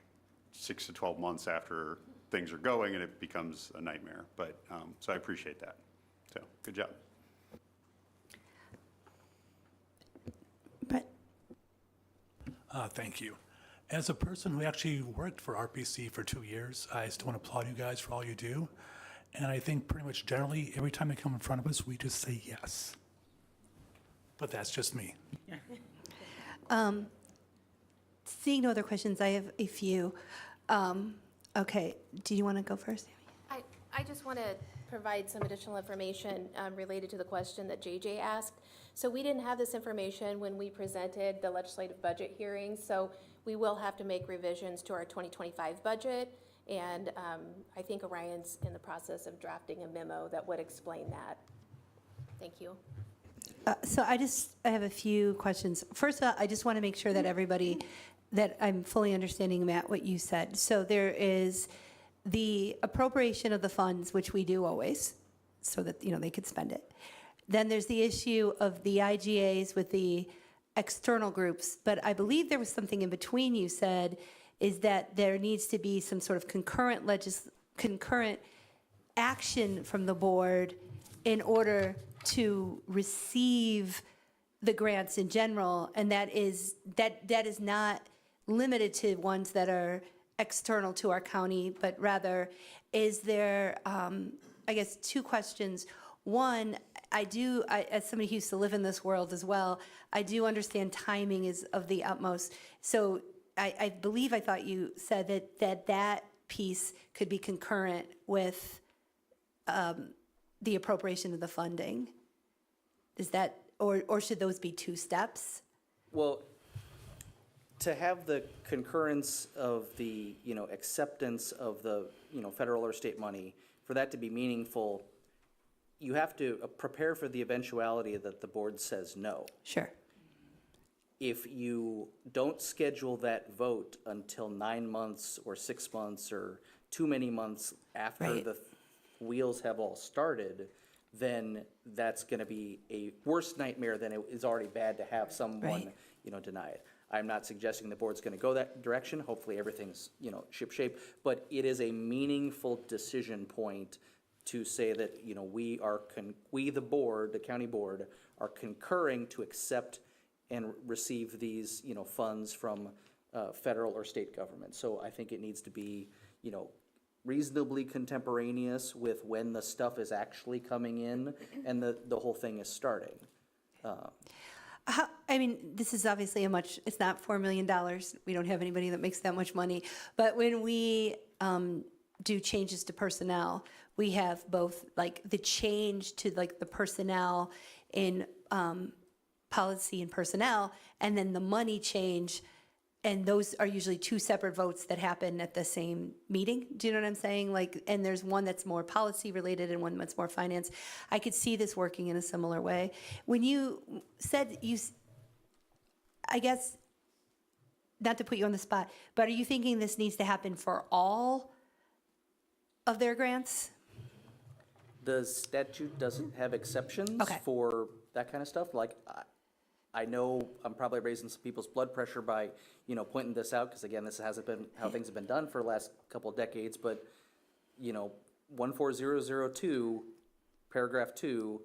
Speaker 7: 6 to 12 months after things are going, and it becomes a nightmare. But so I appreciate that. So good job.
Speaker 8: Brett?
Speaker 5: Thank you. As a person who actually worked for RPC for 2 years, I still want to applaud you guys for all you do. And I think pretty much generally, every time they come in front of us, we just say yes. But that's just me.
Speaker 8: Seeing no other questions, I have a few. Okay, do you want to go first, Amy?
Speaker 15: I just want to provide some additional information related to the question that JJ asked. So we didn't have this information when we presented the legislative budget hearing, so we will have to make revisions to our 2025 budget. And I think Orion's in the process of drafting a memo that would explain that. Thank you.
Speaker 8: So I have a few questions. First of all, I just want to make sure that everybody, that I'm fully understanding, Matt, what you said. So there is the appropriation of the funds, which we do always, so that, they could spend it. Then there's the issue of the IGAs with the external groups, but I believe there was something in between you said, is that there needs to be some sort of concurrent action from the board in order to receive the grants in general, and that is not limited to ones that are external to our county, but rather, is there, I guess, two questions. One, as somebody who used to live in this world as well, I do understand timing is of the utmost. So I believe I thought you said that piece could be concurrent with the appropriation of the funding. Is that, or should those be two steps?
Speaker 11: Well, to have the concurrence of the, acceptance of the, federal or state money, for that to be meaningful, you have to prepare for the eventuality that the board says no.
Speaker 8: Sure.
Speaker 11: If you don't schedule that vote until 9 months or 6 months or too many months after
Speaker 8: Right.
Speaker 11: the wheels have all started, then that's going to be a worse nightmare than it is already bad to have someone,
Speaker 8: Right.
Speaker 11: Deny it. I'm not suggesting the board's going to go that direction. Hopefully everything's, shipshape. But it is a meaningful decision point to say that, we, the board, the county board, are concurring to accept and receive these, funds from federal or state government. So I think it needs to be, reasonably contemporaneous with when the stuff is actually coming in and the whole thing is starting.
Speaker 8: This is obviously it's not $4 million. We don't have anybody that makes that much money. But when we do changes to personnel, we have both like the change to like the personnel in policy and personnel, and then the money change. And those are usually two separate votes that happen at the same meeting. Do you know what I'm saying? And there's one that's more policy related and one that's more finance. I could see this working in a similar way. When you said I guess, not to put you on the spot, but are you thinking this needs to happen for all of their grants?
Speaker 11: The statute doesn't have exceptions
Speaker 8: Okay.
Speaker 11: for that kind of stuff. I know I'm probably raising some people's blood pressure by, pointing this out, because again, this hasn't been how things have been done for the last couple of decades, but, 14002, paragraph 2,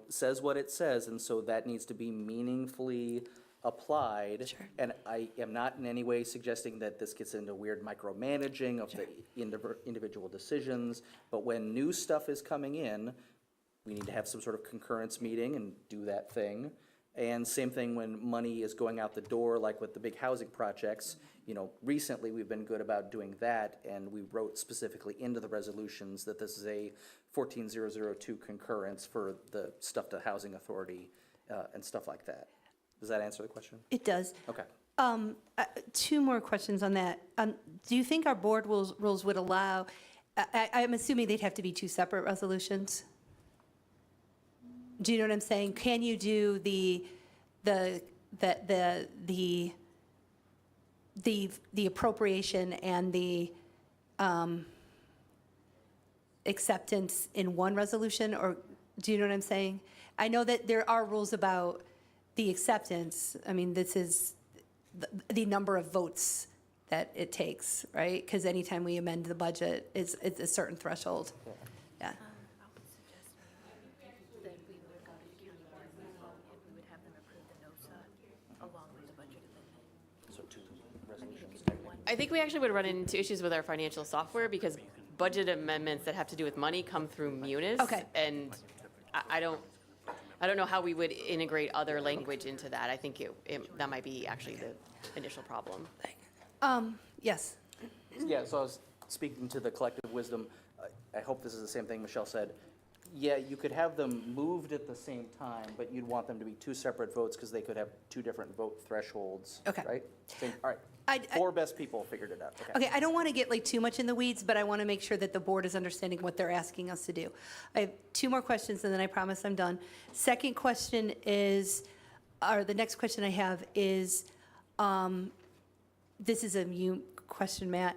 Speaker 11: says what it says, and so that needs to be meaningfully applied.
Speaker 8: Sure.
Speaker 11: And I am not in any way suggesting that this gets into weird micromanaging of the individual decisions, but when new stuff is coming in, we need to have some sort of concurrence meeting and do that thing. And same thing when money is going out the door, like with the big housing projects. Recently we've been good about doing that, and we wrote specifically into the resolutions that this is a 14002 concurrence for the stuff to Housing Authority and stuff like that. Does that answer the question?
Speaker 8: It does.
Speaker 11: Okay.
Speaker 8: Two more questions on that. Do you think our board rules would allow, I'm assuming they'd have to be two separate resolutions? Do you know what I'm saying? Can you do the that the appropriation and the acceptance in one resolution, or do you know what I'm saying? I know that there are rules about the acceptance. I mean, this is the number of votes that it takes, right? Because anytime we amend the budget, it's a certain threshold. Yeah.
Speaker 16: I think we actually would run into issues with our financial software because budget amendments that have to do with money come through Munis.
Speaker 8: Okay.
Speaker 16: And I don't know how we would integrate other language into that. I think that might be actually the initial problem.
Speaker 8: Yes.
Speaker 11: Yeah, so I was speaking to the collective wisdom. I hope this is the same thing Michelle said. Yeah, you could have them moved at the same time, but you'd want them to be two separate votes because they could have two different vote thresholds.
Speaker 8: Okay.
Speaker 11: Right? All right. Four best people figured it out.
Speaker 8: Okay, I don't want to get like too much in the weeds, but I want to make sure that the board is understanding what they're asking us to do. I have two more questions, and then I promise I'm done. Second question is, or the next question I have is, this is a you question, Matt.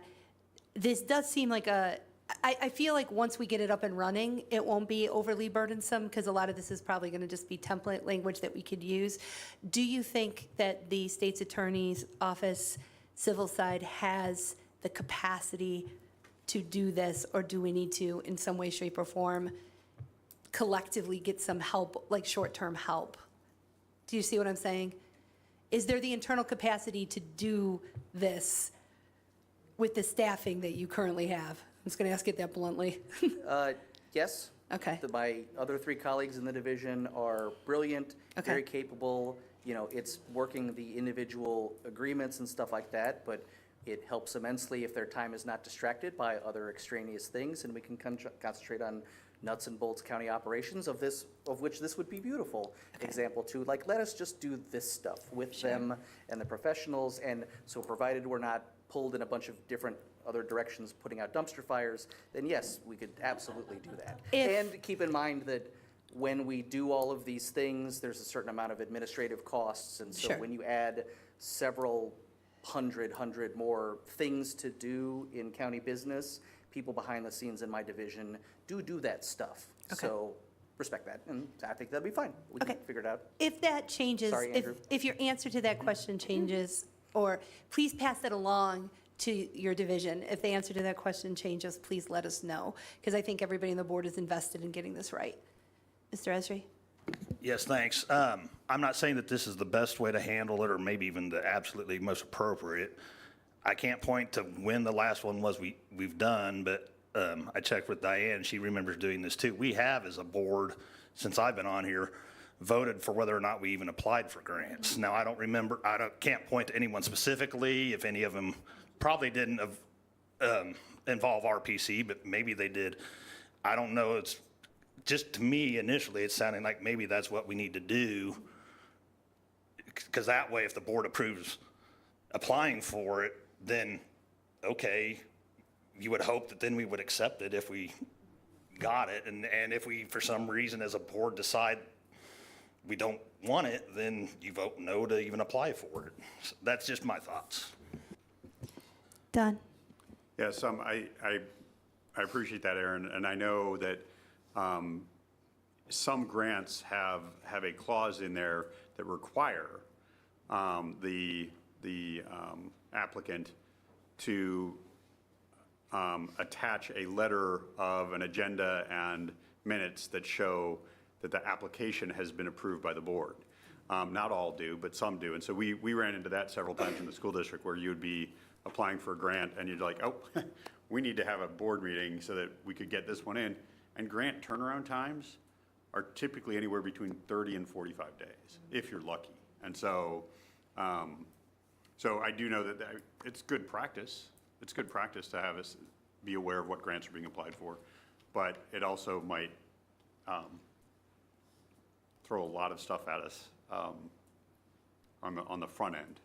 Speaker 8: This does seem like I feel like once we get it up and running, it won't be overly burdensome because a lot of this is probably going to just be template language that we could use. Do you think that the state's attorney's office civil side has the capacity to do this, or do we need to, in some way, shape, or form, collectively get some help, like short-term help? Do you see what I'm saying? Is there the internal capacity to do this with the staffing that you currently have? I'm just going to ask it that bluntly.
Speaker 11: Yes.
Speaker 8: Okay.
Speaker 11: My other three colleagues in the division are brilliant, very capable. You know, it's working the individual agreements and stuff like that, but it helps immensely if their time is not distracted by other extraneous things, and we can concentrate on nuts and bolts county operations of which this would be beautiful. Example two, like, let us just do this stuff with them and the professionals, and so provided we're not pulled in a bunch of different other directions, putting out dumpster fires, then yes, we could absolutely do that. And keep in mind that when we do all of these things, there's a certain amount of administrative costs, and so when you add several hundred more things to do in county business, people behind the scenes in my division do that stuff. So respect that, and I think that'd be fine. We can figure it out.
Speaker 8: If that changes,
Speaker 11: Sorry, Andrew.
Speaker 8: if your answer to that question changes, or please pass that along to your division. If the answer to that question changes, please let us know, because I think everybody on the board is invested in getting this right. Mr. Esri?
Speaker 3: Yes, thanks. I'm not saying that this is the best way to handle it or maybe even the absolutely most appropriate. I can't point to when the last one was we've done, but I checked with Diane. She remembers doing this too. We have, as a board, since I've been on here, voted for whether or not we even applied for grants. Now, I don't remember, can't point to anyone specifically, if any of them probably didn't involve RPC, but maybe they did. I don't know. It's just, to me, initially, it's sounding like maybe that's what we need to do, because that way, if the board approves applying for it, then, okay, you would hope that then we would accept it if we got it. And if we, for some reason, as a board, decide we don't want it, then you vote no to even apply for it. So that's just my thoughts.
Speaker 8: Don?
Speaker 7: Yes, I appreciate that, Aaron, and I know that some grants have a clause in there that require the applicant to attach a letter of an agenda and minutes that show that the application has been approved by the board. Not all do, but some do. And so we ran into that several times in the school district, where you'd be applying for a grant and you'd like, oh, we need to have a board meeting so that we could get this one in. And grant turnaround times are typically anywhere between 30 and 45 days, if you're lucky. And so, so I do know that it's good practice. It's good practice to have us be aware of what grants are being applied for, but it also might throw a lot of stuff at us on the front end.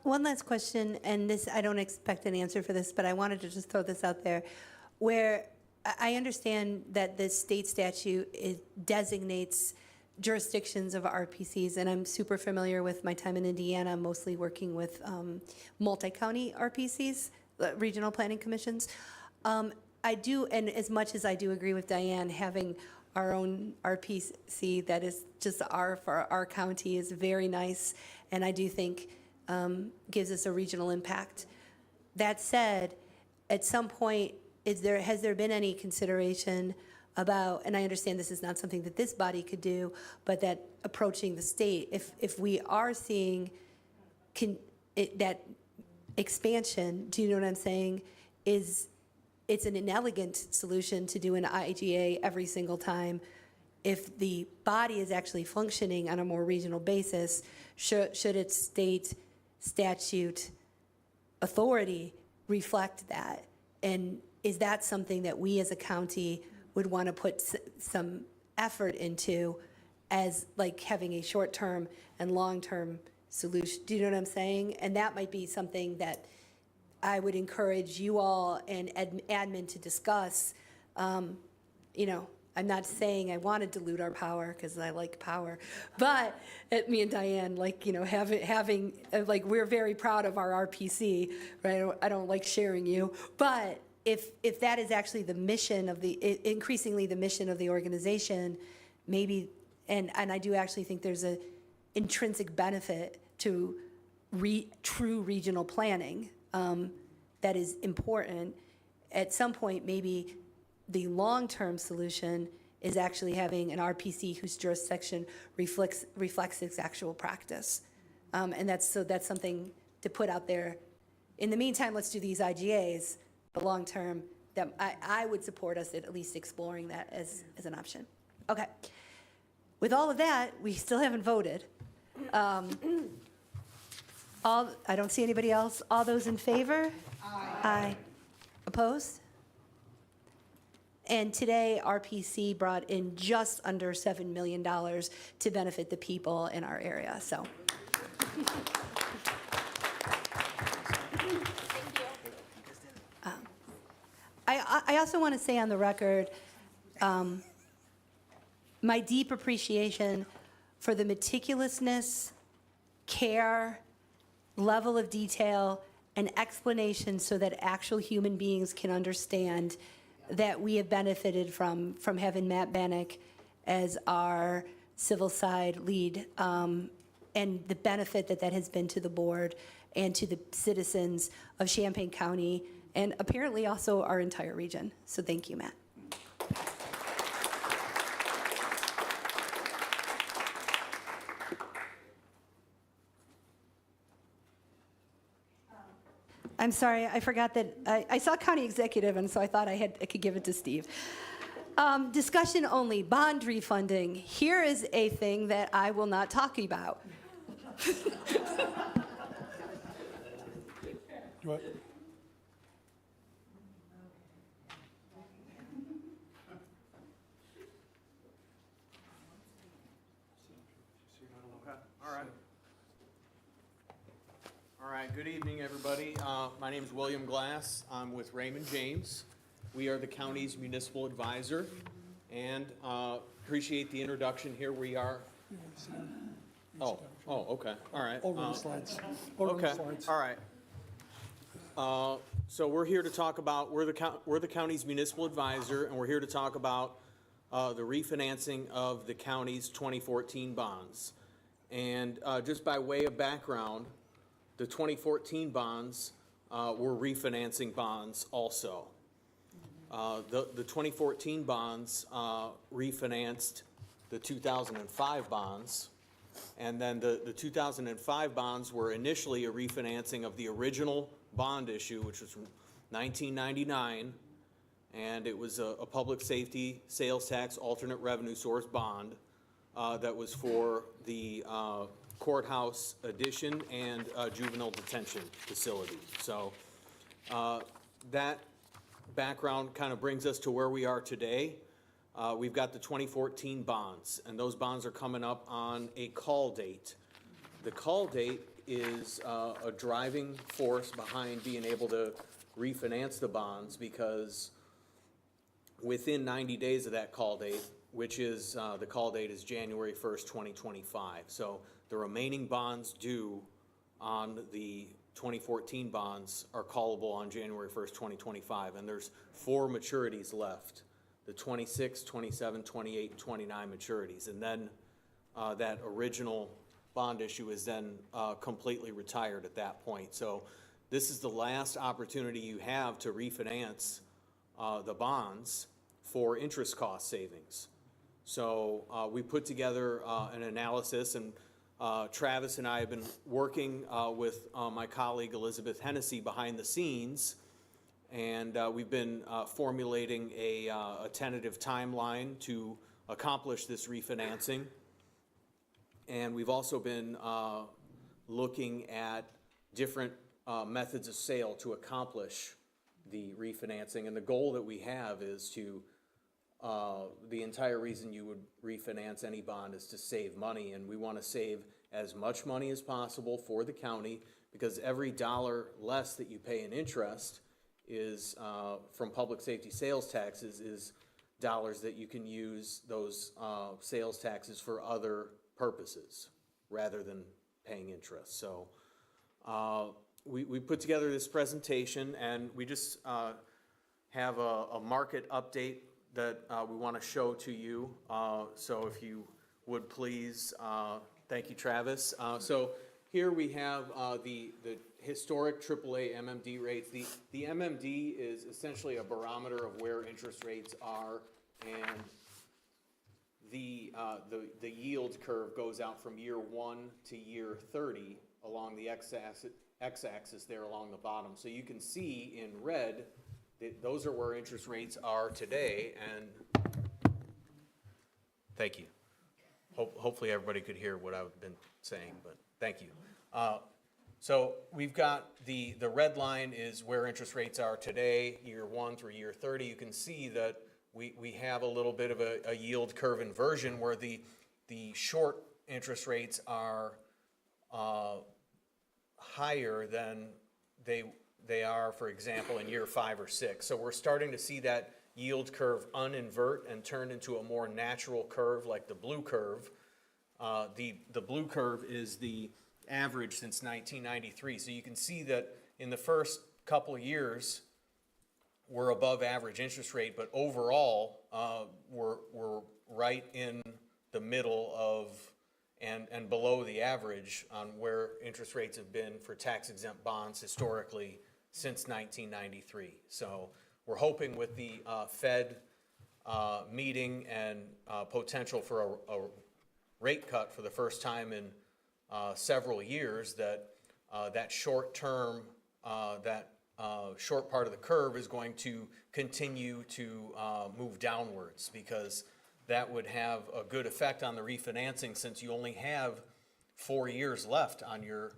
Speaker 8: One last question, and this, I don't expect an answer for this, but I wanted to just throw this out there, where I understand that the state statute designates jurisdictions of RPCs, and I'm super familiar with my time in Indiana, mostly working with multi-county RPCs, regional planning commissions. I do, and as much as I do agree with Diane, having our own RPC that is just for our county is very nice, and I do think gives us a regional impact. That said, at some point, has there been any consideration about, and I understand this is not something that this body could do, but that approaching the state, if we are seeing that expansion, do you know what I'm saying, it's an inelegant solution to do an IGA every single time. If the body is actually functioning on a more regional basis, should its state statute authority reflect that? And is that something that we as a county would want to put some effort into as like having a short-term and long-term solution? Do you know what I'm saying? And that might be something that I would encourage you all and admin to discuss. You know, I'm not saying I want to dilute our power because I like power, but me and Diane, like, you know, having like, we're very proud of our RPC, right? I don't like sharing you, but if that is actually the mission of increasingly the mission of the organization, maybe, and I do actually think there's a intrinsic benefit to true regional planning that is important. At some point, maybe the long-term solution is actually having an RPC whose jurisdiction reflects its actual practice. And that's something to put out there. In the meantime, let's do these IGAs, but long-term, that I would support us at least exploring that as an option. Okay. With all of that, we still haven't voted. I don't see anybody else. All those in favor? Aye. Opposed? And today, RPC brought in just under $7 million to benefit the people in our area, so. I also want to say on the record, my deep appreciation for the meticulousness, care, level of detail, and explanation so that actual human beings can understand that we have benefited from having Matt Bannock as our civil side lead, and the benefit that has been to the board and to the citizens of Champaign County, and apparently also our entire region. So thank you, Matt. I'm sorry, I forgot that I saw county executive, and so I thought I could give it to Steve. Discussion only, bond refunding. Here is a thing that I will not talk about.
Speaker 5: What?
Speaker 17: All right, good evening, everybody. My name is William Glass. I'm with Raymond James. We are the county's municipal advisor, and appreciate the introduction. Here we are. Oh, okay, all right.
Speaker 5: Over the slides.
Speaker 17: Okay, all right. So we're here to talk about, we're the county's municipal advisor, and we're here to talk about the refinancing of the county's 2014 bonds. And just by way of background, the 2014 bonds were refinancing bonds also. The 2014 bonds refinanced the 2005 bonds, and then the 2005 bonds were initially a refinancing of the original bond issue, which was from 1999, and it was a public safety sales tax alternate revenue source bond that was for the courthouse addition and juvenile detention facility. So that background kind of brings us to where we are today. We've got the 2014 bonds, and those bonds are coming up on a call date. The call date is a driving force behind being able to refinance the bonds, because within 90 days of that call date, which is, the call date is January 1st, 2025. So the remaining bonds due on the 2014 bonds are callable on January 1st, 2025. And there's 4 maturities left, the 26, 27, 28, and 29 maturities. And then that original bond issue is then completely retired at that point. So this is the last opportunity you have to refinance the bonds for interest cost savings. So we put together an analysis, and Travis and I have been working with my colleague Elizabeth Hennessy behind the scenes, and we've been formulating a tentative timeline to accomplish this refinancing. And we've also been looking at different methods of sale to accomplish the refinancing. And the goal that we have is to, the entire reason you would refinance any bond is to save money. And we want to save as much money as possible for the county, because every dollar less that you pay in interest is, from public safety sales taxes, is dollars that you can use those sales taxes for other purposes rather than paying interest. So we put together this presentation, and we just have a market update that we want to show to you. So if you would please, thank you, Travis. So here we have the historic AAA MMD rates. The MMD is essentially a barometer of where interest rates are, and the yield curve goes out from year 1 to year 30 along the x-axis there along the bottom. So you can see in red that those are where interest rates are today. And thank you. Hopefully everybody could hear what I've been saying, but thank you. So we've got the red line is where interest rates are today, year 1 through year 30. You can see that we have a little bit of a yield curve inversion where the short interest rates are higher than they are, for example, in year 5 or 6. So we're starting to see that yield curve uninvert and turn into a more natural curve like the blue curve. The blue curve is the average since 1993. So you can see that in the first couple of years, we're above average interest rate, but overall, we're right in the middle of and below the average on where interest rates have been for tax-exempt bonds historically since 1993. So we're hoping with the Fed meeting and potential for a rate cut for the first time in several years that that short term, short part of the curve is going to continue to move downwards, because that would have a good effect on the refinancing, since you only have 4 years left on your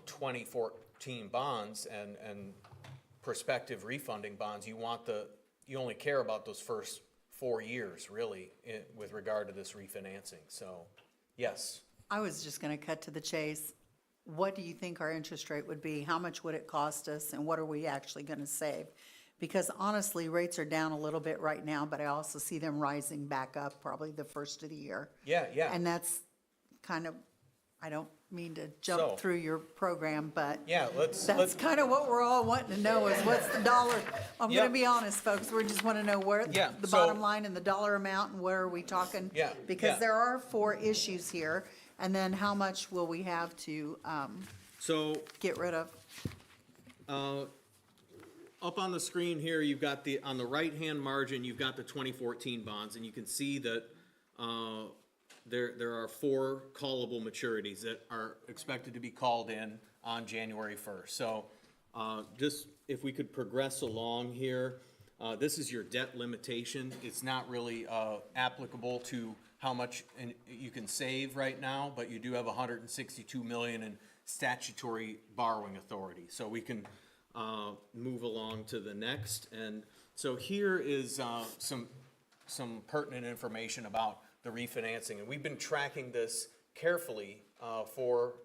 Speaker 17: 2014 bonds and prospective refunding bonds. You only care about those first 4 years, really, with regard to this refinancing. So, yes.
Speaker 10: I was just going to cut to the chase. What do you think our interest rate would be? How much would it cost us, and what are we actually going to save? Because honestly, rates are down a little bit right now, but I also see them rising back up probably the first of the year.
Speaker 17: Yeah.
Speaker 10: And that's kind of, I don't mean to jump through your program, but
Speaker 17: yeah,
Speaker 10: that's kind of what we're all wanting to know is what's the dollar. I'm going to be honest, folks. We just want to know where the bottom line and the dollar amount, and where are we talking?
Speaker 17: Yeah.
Speaker 10: Because there are 4 issues here. And then how much will we have to get rid of?
Speaker 17: Up on the screen here, you've got on the right-hand margin, you've got the 2014 bonds, and you can see that there are 4 callable maturities that are expected to be called in on January 1st. So just if we could progress along here, this is your debt limitation. It's not really applicable to how much you can save right now, but you do have $162 million in statutory borrowing authority. So we can move along to the next. And so here is some pertinent information about the refinancing. And we've been tracking this carefully for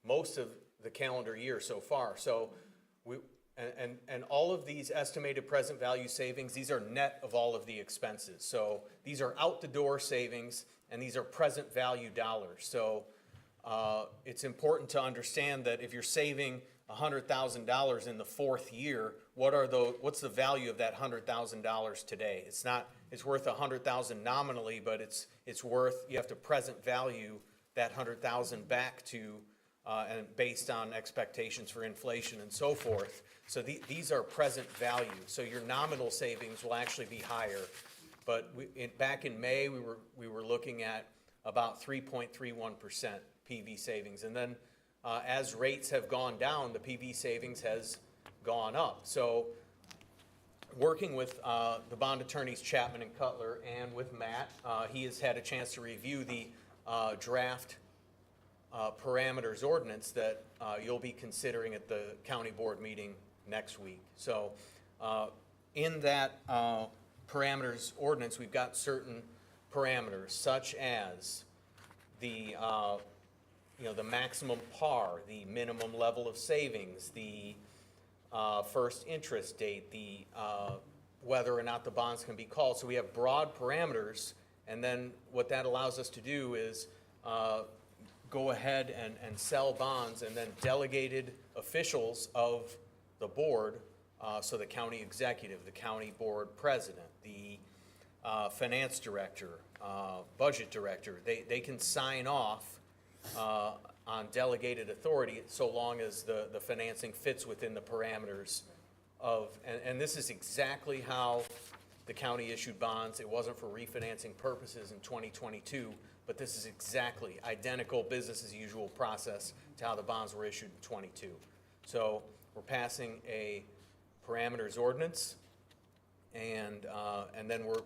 Speaker 17: most of the calendar year so far. So And all of these estimated present value savings, these are net of all of the expenses. So these are out the door savings, and these are present value dollars. So it's important to understand that if you're saving $100,000 in the fourth year, what's the value of that $100,000 today? It's worth $100,000 nominally, but you have to present value that $100,000 back to, and based on expectations for inflation and so forth. So these are present value. So your nominal savings will actually be higher. But back in May, we were looking at about 3.31% PV savings. And then as rates have gone down, the PV savings has gone up. So working with the bond attorneys Chapman and Cutler and with Matt, he has had a chance to review the draft parameters ordinance that you'll be considering at the county board meeting next week. So in that parameters ordinance, we've got certain parameters such as the maximum par, the minimum level of savings, the first interest date, the whether or not the bonds can be called. So we have broad parameters, and then what that allows us to do is go ahead and sell bonds, and then delegated officials of the board, so the county executive, the county board president, the finance director, budget director, they can sign off on delegated authority so long as the financing fits within the parameters of, and this is exactly how the county issued bonds. It wasn't for refinancing purposes in 2022, but this is exactly identical business as usual process to how the bonds were issued in 22. So we're passing a parameters ordinance, and then we're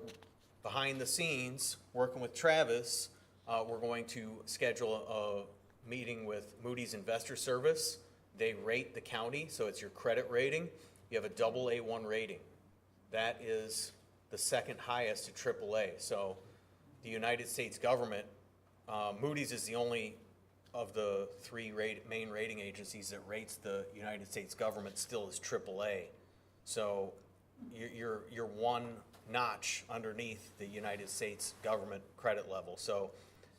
Speaker 17: behind the scenes working with Travis. We're going to schedule a meeting with Moody's Investor Service. They rate the county, so it's your credit rating. You have a AA1 rating. That is the second highest to AAA. So the United States government, Moody's is the only of the three main rating agencies that rates the United States government still as AAA. So you're one notch underneath the United States government credit level. So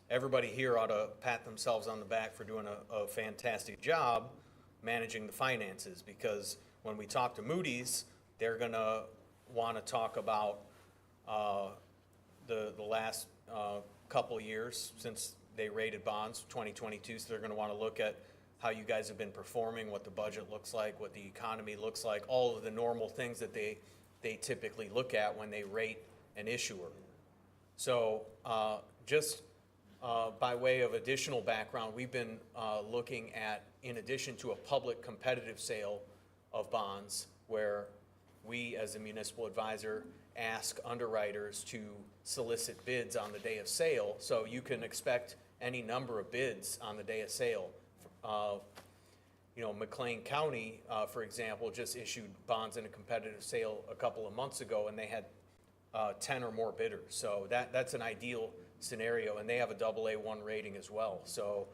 Speaker 17: everybody here ought to pat themselves on the back for doing a fantastic job managing the finances, because when we talk to Moody's, they're going to want to talk about the last couple of years since they rated bonds, 2022, so they're going to want to look at how you guys have been performing, what the budget looks like, what the economy looks like, all of the normal things that they typically look at when they rate an issuer. So just by way of additional background, we've been looking at, in addition to a public competitive sale of bonds, where we as a municipal advisor ask underwriters to solicit bids on the day of sale. So you can expect any number of bids on the day of sale. McLean County, for example, just issued bonds in a competitive sale a couple of months ago, and they had 10 or more bidders. So that's an ideal scenario, and they have a AA1 rating as well. So,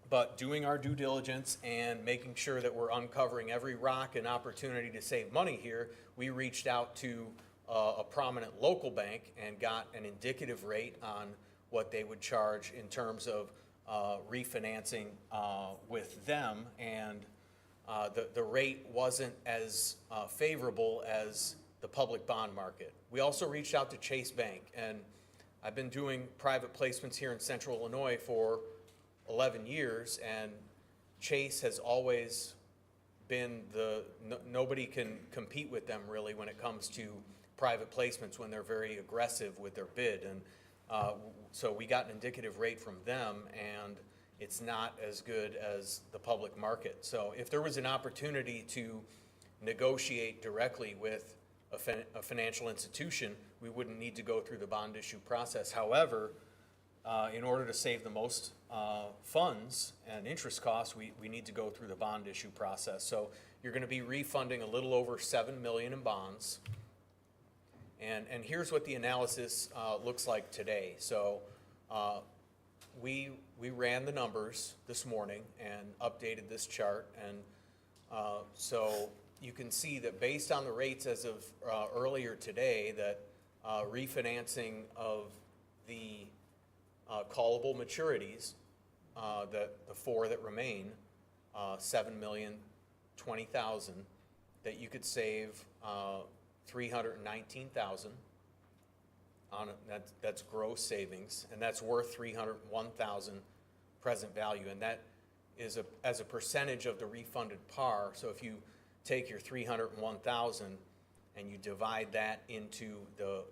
Speaker 17: but doing our due diligence and making sure that we're uncovering every rock and opportunity to save money here, we reached out to a prominent local bank and got an indicative rate on what they would charge in terms of refinancing with them, and the rate wasn't as favorable as the public bond market. We also reached out to Chase Bank, and I've been doing private placements here in Central Illinois for 11 years, and Chase has always been nobody can compete with them really when it comes to private placements when they're very aggressive with their bid. And so we got an indicative rate from them, and it's not as good as the public market. So if there was an opportunity to negotiate directly with a financial institution, we wouldn't need to go through the bond issue process. However, in order to save the most funds and interest costs, we need to go through the bond issue process. So you're going to be refunding a little over $7 million in bonds. And here's what the analysis looks like today. So we ran the numbers this morning and updated this chart, and So you can see that based on the rates as of earlier today, that refinancing of the callable maturities, the four that remain, 7,020,000, that you could save 319,000 on that's gross savings, and that's worth 301,000 present value, and that is as a percentage of the refunded par. So if you take your 301,000 and you divide that into the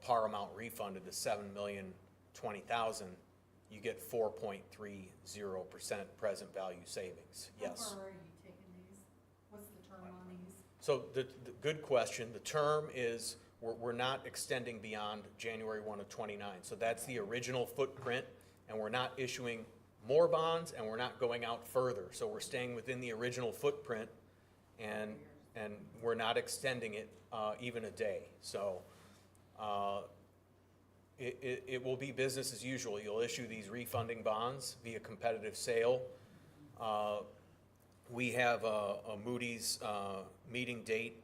Speaker 17: par amount refunded, the 7,020,000, you get 4.30% present value savings. Yes.
Speaker 10: How far are you taking these? What's the term on these?
Speaker 17: So the good question. The term is we're not extending beyond January 1 of 29. So that's the original footprint, and we're not issuing more bonds, and we're not going out further. So we're staying within the original footprint, and we're not extending it even a day. So it will be business as usual. You'll issue these refunding bonds via competitive sale. We have a Moody's meeting date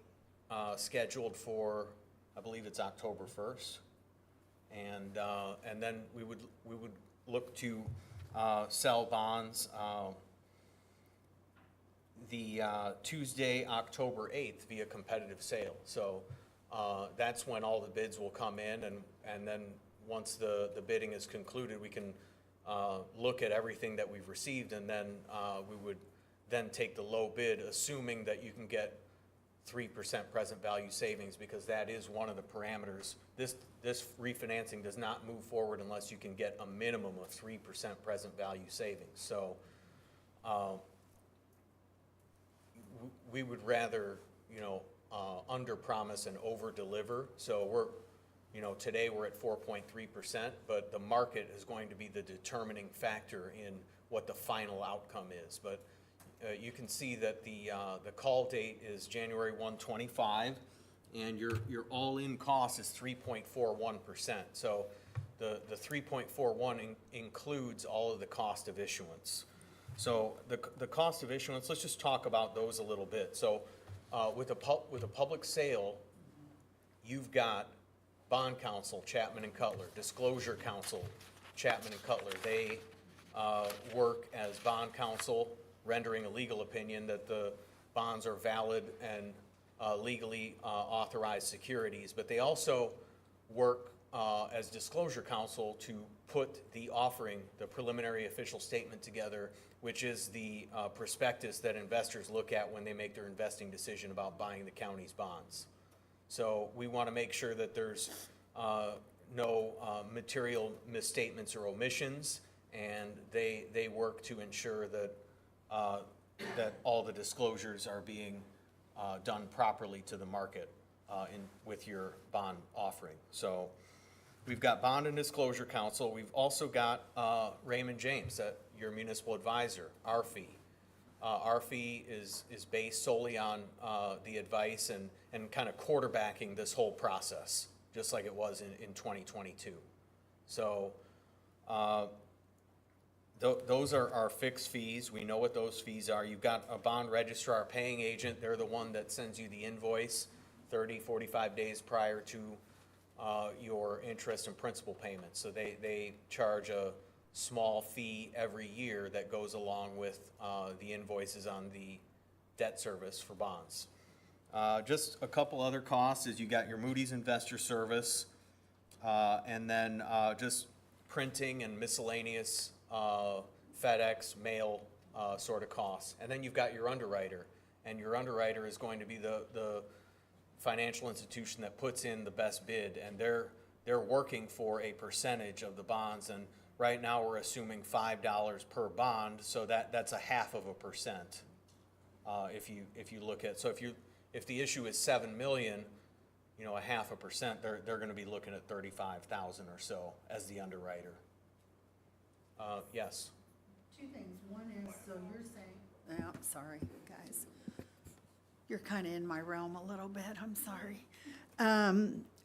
Speaker 17: scheduled for, I believe it's October 1st, and then we would look to sell bonds the Tuesday, October 8th, via competitive sale. So that's when all the bids will come in, and then once the bidding is concluded, we can look at everything that we've received, and then we would then take the low bid, assuming that you can get 3% present value savings, because that is one of the parameters. This refinancing does not move forward unless you can get a minimum of 3% present value savings. So we would rather, under promise and over deliver. So today we're at 4.3%, but the market is going to be the determining factor in what the final outcome is. But you can see that the call date is January 1/25, and your all-in cost is 3.41%. So the 3.41 includes all of the cost of issuance. So the cost of issuance, let's just talk about those a little bit. So with a public sale, you've got bond counsel, Chapman and Cutler, disclosure counsel, Chapman and Cutler. They work as bond counsel, rendering a legal opinion that the bonds are valid and legally authorized securities. But they also work as disclosure counsel to put the offering, the preliminary official statement together, which is the prospectus that investors look at when they make their investing decision about buying the county's bonds. So we want to make sure that there's no material misstatements or omissions, and they work to ensure that that all the disclosures are being done properly to the market with your bond offering. So we've got bond and disclosure counsel. We've also got Raymond James, your municipal advisor, our fee. Our fee is based solely on the advice and kind of quarterbacking this whole process, just like it was in 2022. So those are our fixed fees. We know what those fees are. You've got a bond registrar, paying agent. They're the one that sends you the invoice 30, 45 days prior to your interest and principal payments. So they charge a small fee every year that goes along with the invoices on the debt service for bonds. Just a couple other costs is you got your Moody's investor service, and then just printing and miscellaneous FedEx, mail sort of costs. And then you've got your underwriter, and your underwriter is going to be the financial institution that puts in the best bid, and they're working for a percentage of the bonds, and right now we're assuming $5 per bond, so that's 0.5%. If you look at, so if the issue is $7 million, 0.5%, they're going to be looking at $35,000 or so as the underwriter. Yes.
Speaker 10: Two things. One is, so you're saying, sorry, guys. You're kind of in my realm a little bit, I'm sorry.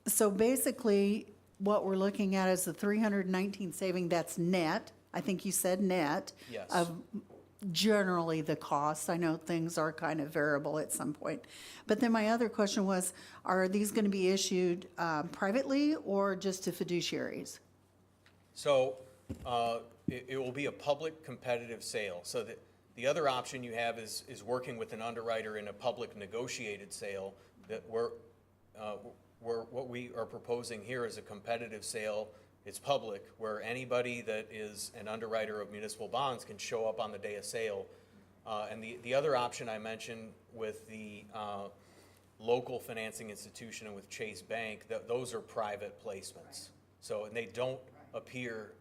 Speaker 10: So basically, what we're looking at is the 319 saving, that's net. I think you said net.
Speaker 17: Yes.
Speaker 10: Of generally the cost. I know things are kind of variable at some point. But then my other question was, are these going to be issued privately or just to fiduciaries?
Speaker 17: So it will be a public competitive sale. So the other option you have is working with an underwriter in a public negotiated sale. That what we are proposing here is a competitive sale. It's public, where anybody that is an underwriter of municipal bonds can show up on the day of sale. And the other option I mentioned with the local financing institution and with Chase Bank, those are private placements. So, and they don't appear,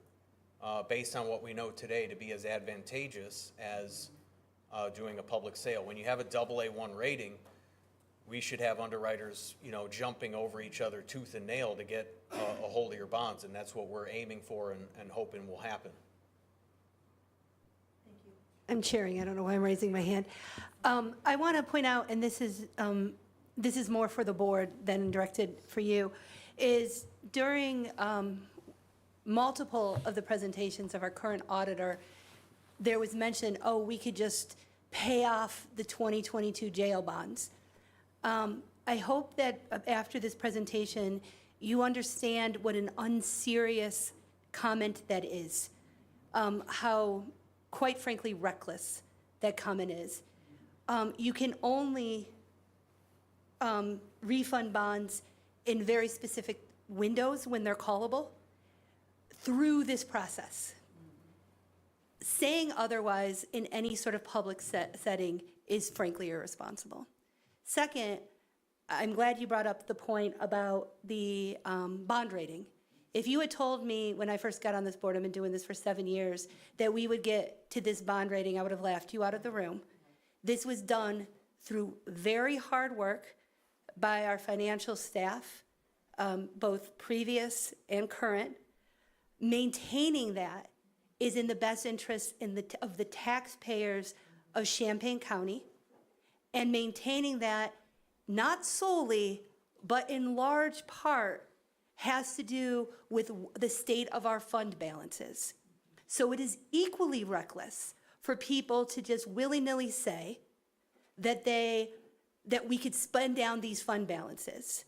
Speaker 17: based on what we know today, to be as advantageous as doing a public sale. When you have a AA1 rating, we should have underwriters, jumping over each other tooth and nail to get a hold of your bonds, and that's what we're aiming for and hoping will happen.
Speaker 8: I'm chairing, I don't know why I'm raising my hand. I want to point out, and this is more for the board than directed for you, is during multiple of the presentations of our current auditor, there was mention, we could just pay off the 2022 jail bonds. I hope that after this presentation, you understand what an unserious comment that is, how, quite frankly, reckless that comment is. You can only refund bonds in very specific windows when they're callable through this process. Saying otherwise in any sort of public setting is frankly irresponsible. Second, I'm glad you brought up the point about the bond rating. If you had told me when I first got on this board, I've been doing this for 7 years, that we would get to this bond rating, I would have laughed you out of the room. This was done through very hard work by our financial staff, both previous and current. Maintaining that is in the best interest of the taxpayers of Champaign County, and maintaining that not solely, but in large part, has to do with the state of our fund balances. So it is equally reckless for people to just willy-nilly say that we could spend down these fund balances.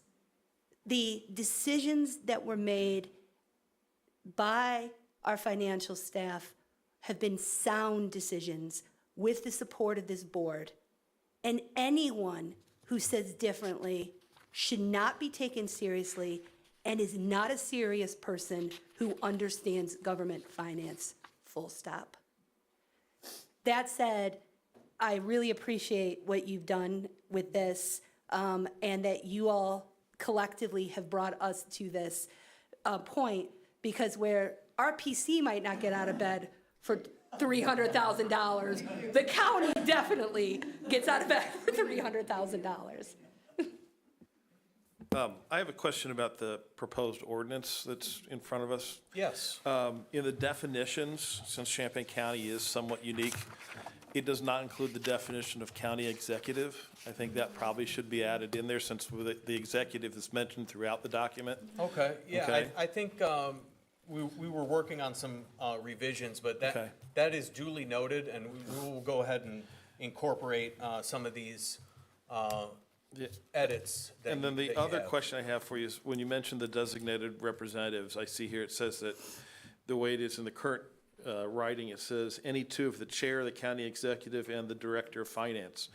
Speaker 8: The decisions that were made by our financial staff have been sound decisions with the support of this board. And anyone who says differently should not be taken seriously and is not a serious person who understands government finance, full stop. That said, I really appreciate what you've done with this, and that you all collectively have brought us to this point, because where RPC might not get out of bed for $300,000, the county definitely gets out of bed for $300,000.
Speaker 9: I have a question about the proposed ordinance that's in front of us.
Speaker 17: Yes.
Speaker 9: In the definitions, since Champaign County is somewhat unique, it does not include the definition of county executive. I think that probably should be added in there, since the executive is mentioned throughout the document.
Speaker 17: Okay, yeah,
Speaker 9: Okay.
Speaker 17: I think we were working on some revisions, but that is duly noted, and we will go ahead and incorporate some of these edits.
Speaker 9: And then the other question I have for you is, when you mentioned the designated representatives, I see here it says that the way it is in the current writing, it says any two of the chair, the county executive, and the director of finance.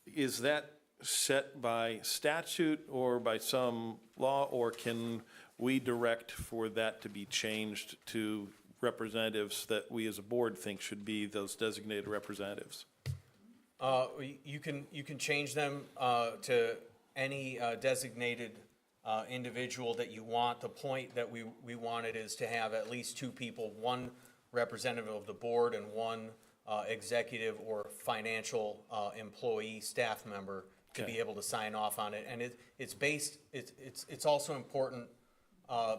Speaker 9: Is that set by statute or by some law, or can we direct for that to be changed to representatives that we as a board think should be those designated representatives?
Speaker 17: You can change them to any designated individual that you want. The point that we wanted is to have at least two people, one representative of the board and one executive or financial employee staff member to be able to sign off on it. And it's also important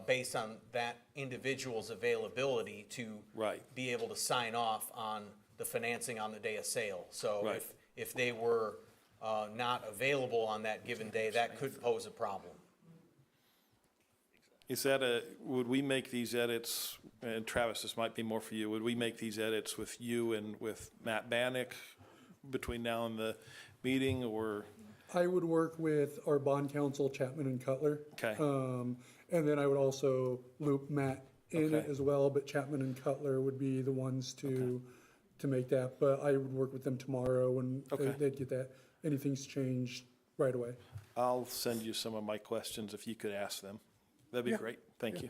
Speaker 17: based on that individual's availability to be able to sign off on the financing on the day of sale. So if they were not available on that given day, that could pose a problem.
Speaker 9: Is that would we make these edits, and Travis, this might be more for you, would we make these edits with you and with Matt Bannock between now and the meeting, or?
Speaker 18: I would work with our bond counsel, Chapman and Cutler.
Speaker 9: Okay.
Speaker 18: And then I would also loop Matt in it
Speaker 9: Okay.
Speaker 18: as well, but Chapman and Cutler would be the ones to make that. But I would work with them tomorrow and
Speaker 9: Okay.
Speaker 18: they'd get that. Anything's changed right away.
Speaker 9: I'll send you some of my questions if you could ask them. That'd be
Speaker 18: Yeah.
Speaker 9: great. Thank you.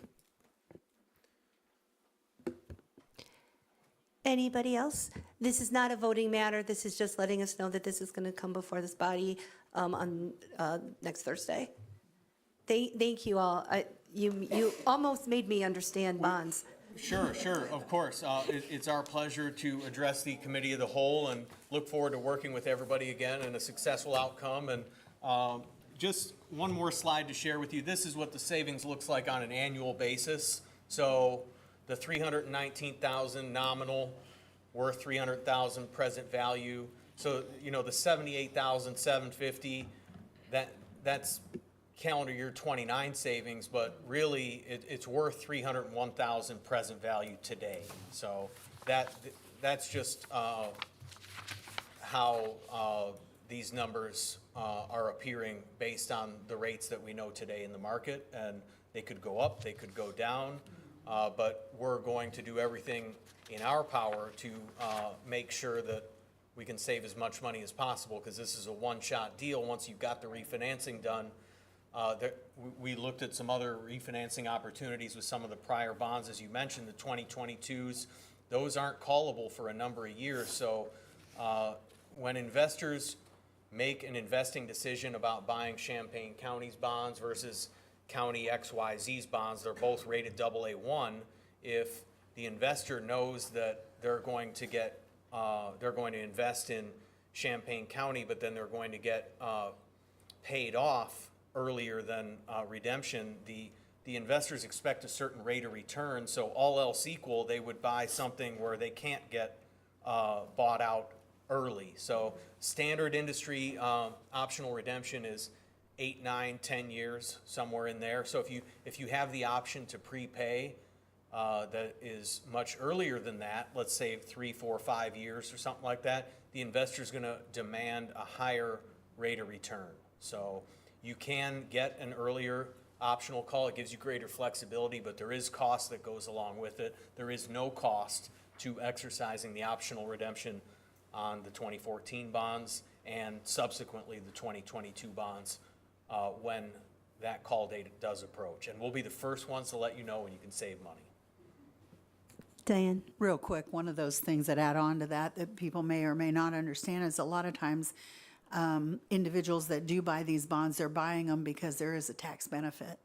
Speaker 8: Anybody else? This is not a voting matter. This is just letting us know that this is going to come before this body on next Thursday. Thank you all. You almost made me understand bonds.
Speaker 17: Sure, of course. It's our pleasure to address the committee of the whole and look forward to working with everybody again and a successful outcome. And just one more slide to share with you. This is what the savings looks like on an annual basis. So the $319,000 nominal, worth $300,000 present value. So, you know, the $78,750, that's calendar year 29 savings, but really it's worth $301,000 present value today. So that's just how these numbers are appearing based on the rates that we know today in the market, and they could go up, they could go down, but we're going to do everything in our power to make sure that we can save as much money as possible, because this is a one-shot deal. Once you've got the refinancing done, we looked at some other refinancing opportunities with some of the prior bonds, as you mentioned, the 2022s. Those aren't callable for a number of years. So when investors make an investing decision about buying Champaign County's bonds versus County XYZ's bonds, they're both rated AA1. If the investor knows that they're going to invest in Champaign County, but then they're going to get paid off earlier than redemption, the investors expect a certain rate of return. So all else equal, they would buy something where they can't get bought out early. So standard industry optional redemption is 8, 9, 10 years, somewhere in there. So if you have the option to prepay that is much earlier than that, let's say 3, 4, 5 years or something like that, the investor is going to demand a higher rate of return. So you can get an earlier optional call. It gives you greater flexibility, but there is cost that goes along with it. There is no cost to exercising the optional redemption on the 2014 bonds and subsequently the 2022 bonds when that call date does approach. And we'll be the first ones to let you know when you can save money.
Speaker 8: Diane?
Speaker 10: Real quick, one of those things that add on to that people may or may not understand is a lot of times individuals that do buy these bonds, they're buying them because there is a tax benefit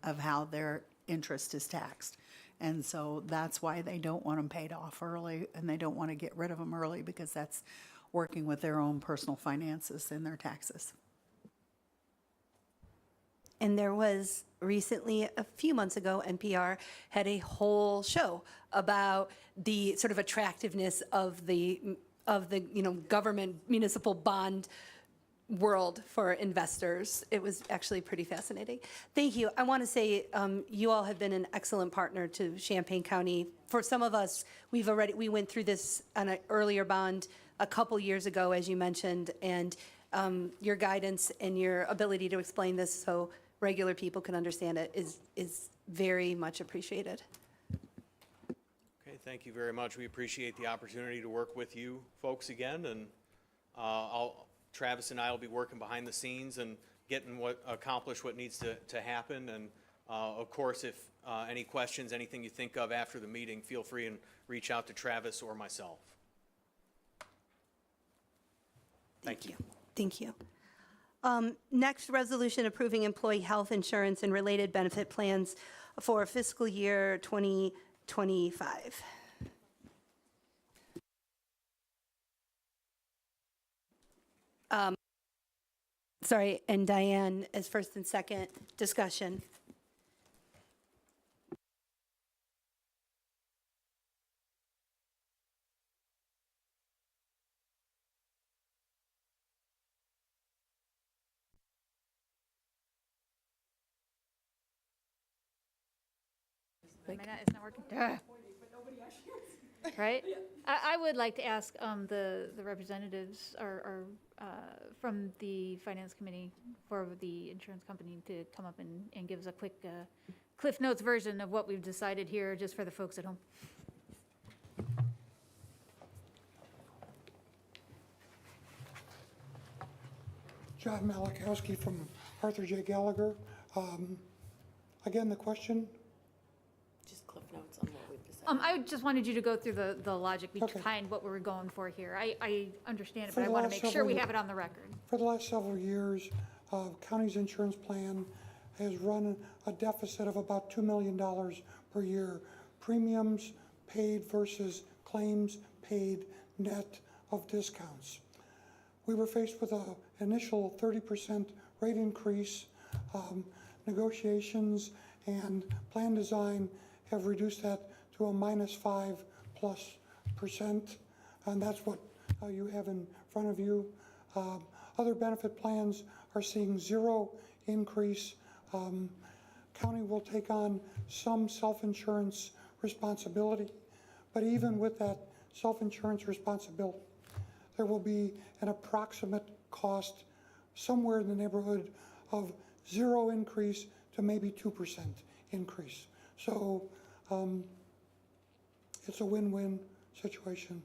Speaker 10: of how their interest is taxed. And so that's why they don't want them paid off early, and they don't want to get rid of them early, because that's working with their own personal finances and their taxes.
Speaker 8: And there was recently, a few months ago, NPR had a whole show about the sort of attractiveness of the government municipal bond world for investors. It was actually pretty fascinating. Thank you. I want to say you all have been an excellent partner to Champaign County. For some of us, we went through this on an earlier bond a couple years ago, as you mentioned, and your guidance and your ability to explain this so regular people can understand it is very much appreciated.
Speaker 17: Okay, thank you very much. We appreciate the opportunity to work with you folks again, and Travis and I will be working behind the scenes and accomplish what needs to happen. And of course, if any questions, anything you think of after the meeting, feel free and reach out to Travis or myself. Thank you.
Speaker 8: Thank you. Next resolution approving employee health insurance and related benefit plans for fiscal year 2025. Sorry, and Diane as first and second discussion.
Speaker 19: It's not working. Right? I would like to ask the representatives or from the Finance Committee for the insurance company to come up and give us a quick Cliff Notes version of what we've decided here, just for the folks at home.
Speaker 20: John Malakowski from Arthur J. Gallagher. Again, the question?
Speaker 16: Just Cliff Notes on what we've decided.
Speaker 19: I just wanted you to go through the logic
Speaker 20: Okay.
Speaker 19: behind what we were going for here. I understand it,
Speaker 20: For
Speaker 19: but I
Speaker 20: the
Speaker 19: want to
Speaker 20: last
Speaker 19: make sure we
Speaker 20: several-
Speaker 19: have it on the record.
Speaker 20: For the last several years, county's insurance plan has run a deficit of about $2 million per year. Premiums paid versus claims paid net of discounts. We were faced with an initial 30% rate increase. Negotiations and plan design have reduced that to a -5+%, and that's what you have in front of you. Other benefit plans are seeing 0 increase. County will take on some self-insurance responsibility, but even with that self-insurance responsibility, there will be an approximate cost somewhere in the neighborhood of 0 increase to maybe 2% increase. So it's a win-win situation.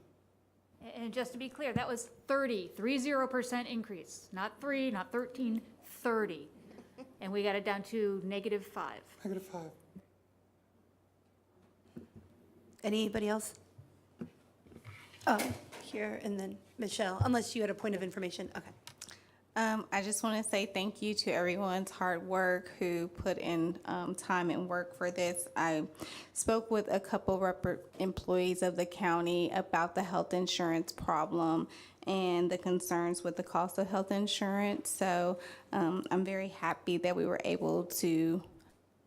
Speaker 19: And just to be clear, that was 30% increase, not 3, not 13, 30. And we got it down to -5.
Speaker 20: -5.
Speaker 8: Anybody else? Here, and then Michelle, unless you had a point of information. Okay.
Speaker 21: I just want to say thank you to everyone's hard work who put in time and work for this. I spoke with a couple employees of the county about the health insurance problem and the concerns with the cost of health insurance. So I'm very happy that we were able to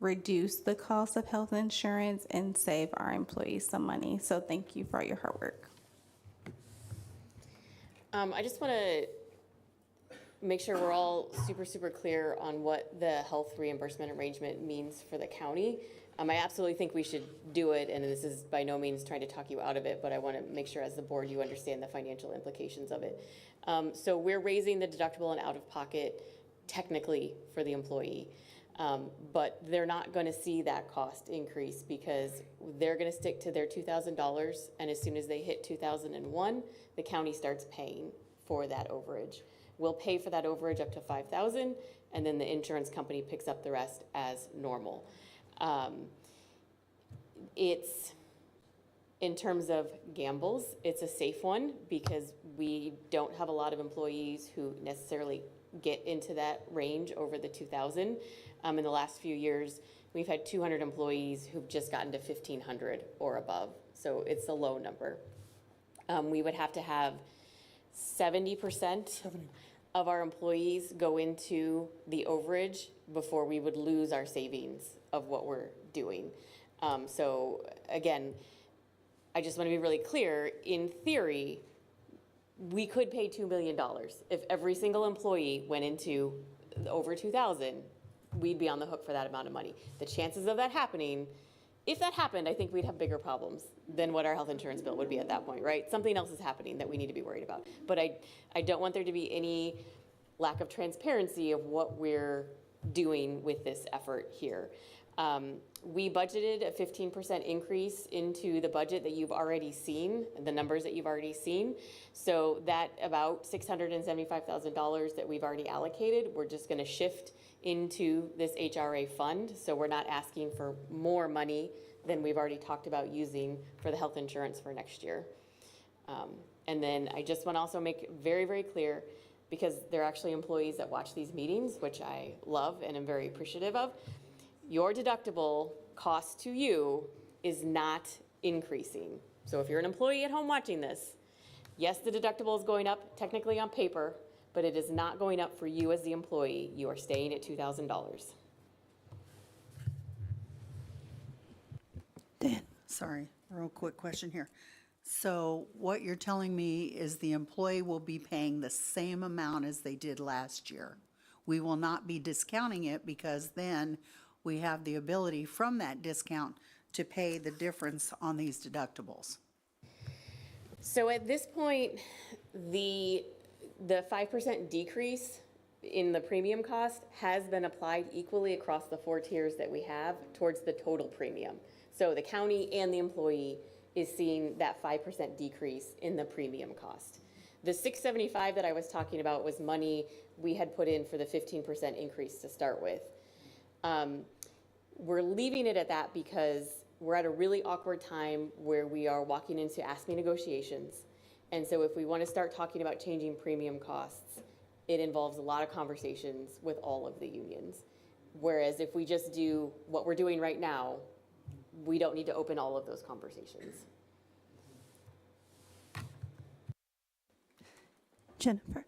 Speaker 21: reduce the cost of health insurance and save our employees some money. So thank you for your hard work.
Speaker 16: I just want to make sure we're all super clear on what the health reimbursement arrangement means for the county. I absolutely think we should do it, and this is by no means trying to talk you out of it, but I want to make sure as the board you understand the financial implications of it. So we're raising the deductible and out-of-pocket technically for the employee, but they're not going to see that cost increase because they're going to stick to their $2,000, and as soon as they hit 2001, the county starts paying for that overage. We'll pay for that overage up to $5,000, and then the insurance company picks up the rest as normal. It's, in terms of gambles, it's a safe one because we don't have a lot of employees who necessarily get into that range over the 2,000. In the last few years, we've had 200 employees who've just gotten to 1,500 or above, so it's a low number. We would have to have 70% of our employees go into the overage before we would lose our savings of what we're doing. So again, I just want to be really clear. In theory, we could pay $2 million. If every single employee went into over 2,000, we'd be on the hook for that amount of money. The chances of that happening, if that happened, I think we'd have bigger problems than what our health insurance bill would be at that point, right? Something else is happening that we need to be worried about. But I don't want there to be any lack of transparency of what we're doing with this effort here. We budgeted a 15% increase into the budget that you've already seen, the numbers that you've already seen. So that about $675,000 that we've already allocated, we're just going to shift into this HRA fund. So we're not asking for more money than we've already talked about using for the health insurance for next year. And then I just want to also make very, very clear, because there are actually employees that watch these meetings, which I love and am very appreciative of. Your deductible cost to you is not increasing. So if you're an employee at home watching this, yes, the deductible is going up technically on paper, but it is not going up for you as the employee. You are staying at $2,000.
Speaker 10: Dan, sorry, real quick question here. So what you're telling me is the employee will be paying the same amount as they did last year. We will not be discounting it because then we have the ability from that discount to pay the difference on these deductibles?
Speaker 16: So at this point, the 5% decrease in the premium cost has been applied equally across the 4 tiers that we have towards the total premium. So the county and the employee is seeing that 5% decrease in the premium cost. The $675 that I was talking about was money we had put in for the 15% increase to start with. We're leaving it at that because we're at a really awkward time where we are walking into ASME negotiations. And so if we want to start talking about changing premium costs, it involves a lot of conversations with all of the unions. Whereas if we just do what we're doing right now, we don't need to open all of those conversations.
Speaker 8: Jennifer.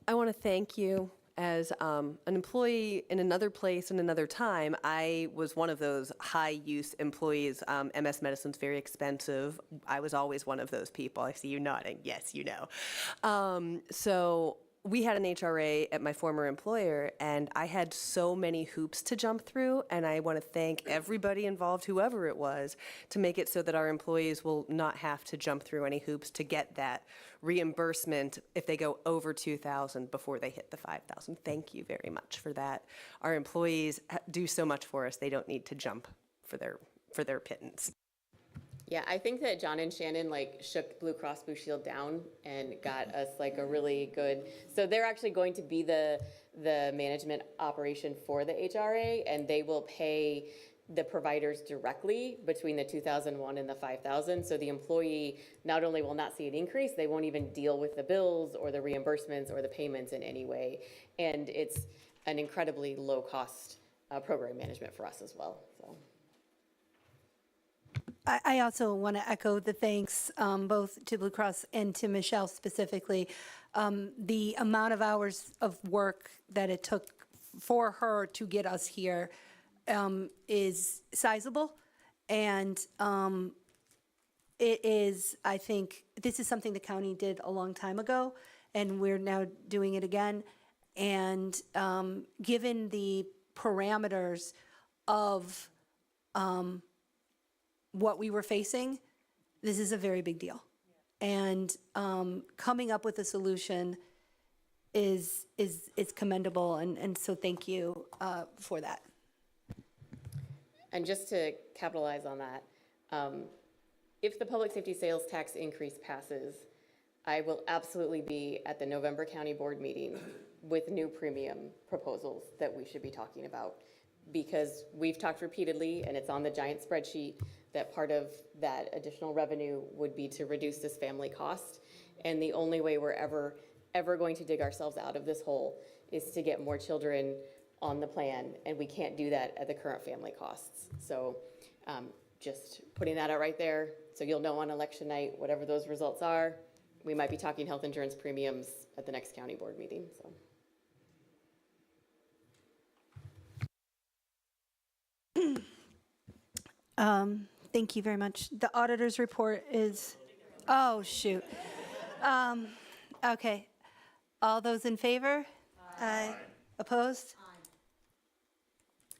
Speaker 1: I want to thank you. As an employee in another place and another time, I was one of those high-use employees. MS medicine's very expensive. I was always one of those people. I see you nodding. Yes, you know. So we had an HRA at my former employer, and I had so many hoops to jump through, and I want to thank everybody involved, whoever it was, to make it so that our employees will not have to jump through any hoops to get that reimbursement if they go over 2,000 before they hit the 5,000. Thank you very much for that. Our employees do so much for us. They don't need to jump for their pittance.
Speaker 16: Yeah, I think that John and Shannon shook Blue Cross Blue Shield down and got us a really good, so they're actually going to be the management operation for the HRA, and they will pay the providers directly between the 2001 and the 5,000. So the employee not only will not see an increase, they won't even deal with the bills or the reimbursements or the payments in any way. And it's an incredibly low cost program management for us as well. So.
Speaker 8: I also want to echo the thanks both to Blue Cross and to Michelle specifically. The amount of hours of work that it took for her to get us here is sizable, and it is, I think, this is something the county did a long time ago, and we're now doing it again. And given the parameters of what we were facing, this is a very big deal. And coming up with a solution is commendable, and so thank you for that.
Speaker 16: And just to capitalize on that, if the public safety sales tax increase passes, I will absolutely be at the November County Board meeting with new premium proposals that we should be talking about. Because we've talked repeatedly, and it's on the giant spreadsheet, that part of that additional revenue would be to reduce this family cost. And the only way we're ever going to dig ourselves out of this hole is to get more children on the plan, and we can't do that at the current family costs. So just putting that out right there, so you'll know on election night, whatever those results are, we might be talking health insurance premiums at the next county board meeting. So.
Speaker 8: Thank you very much. The auditor's report is, oh, shoot. Okay. All those in favor? Aye. Opposed?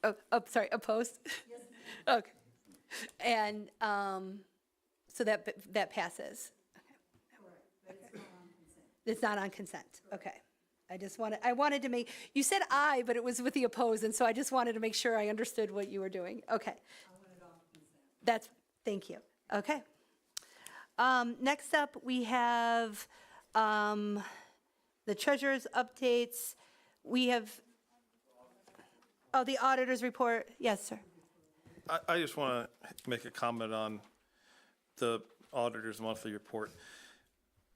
Speaker 8: Oh, sorry, opposed? Yes. Okay. And so that passes. Okay. It's not on consent. Okay. I wanted to make, you said aye, but it was with the opposed, and so I just wanted to make sure I understood what you were doing. Okay. Thank you. Okay. Next up, we have the treasurer's updates. We have, the auditor's report. Yes, sir.
Speaker 9: I just want to make a comment on the auditor's monthly report.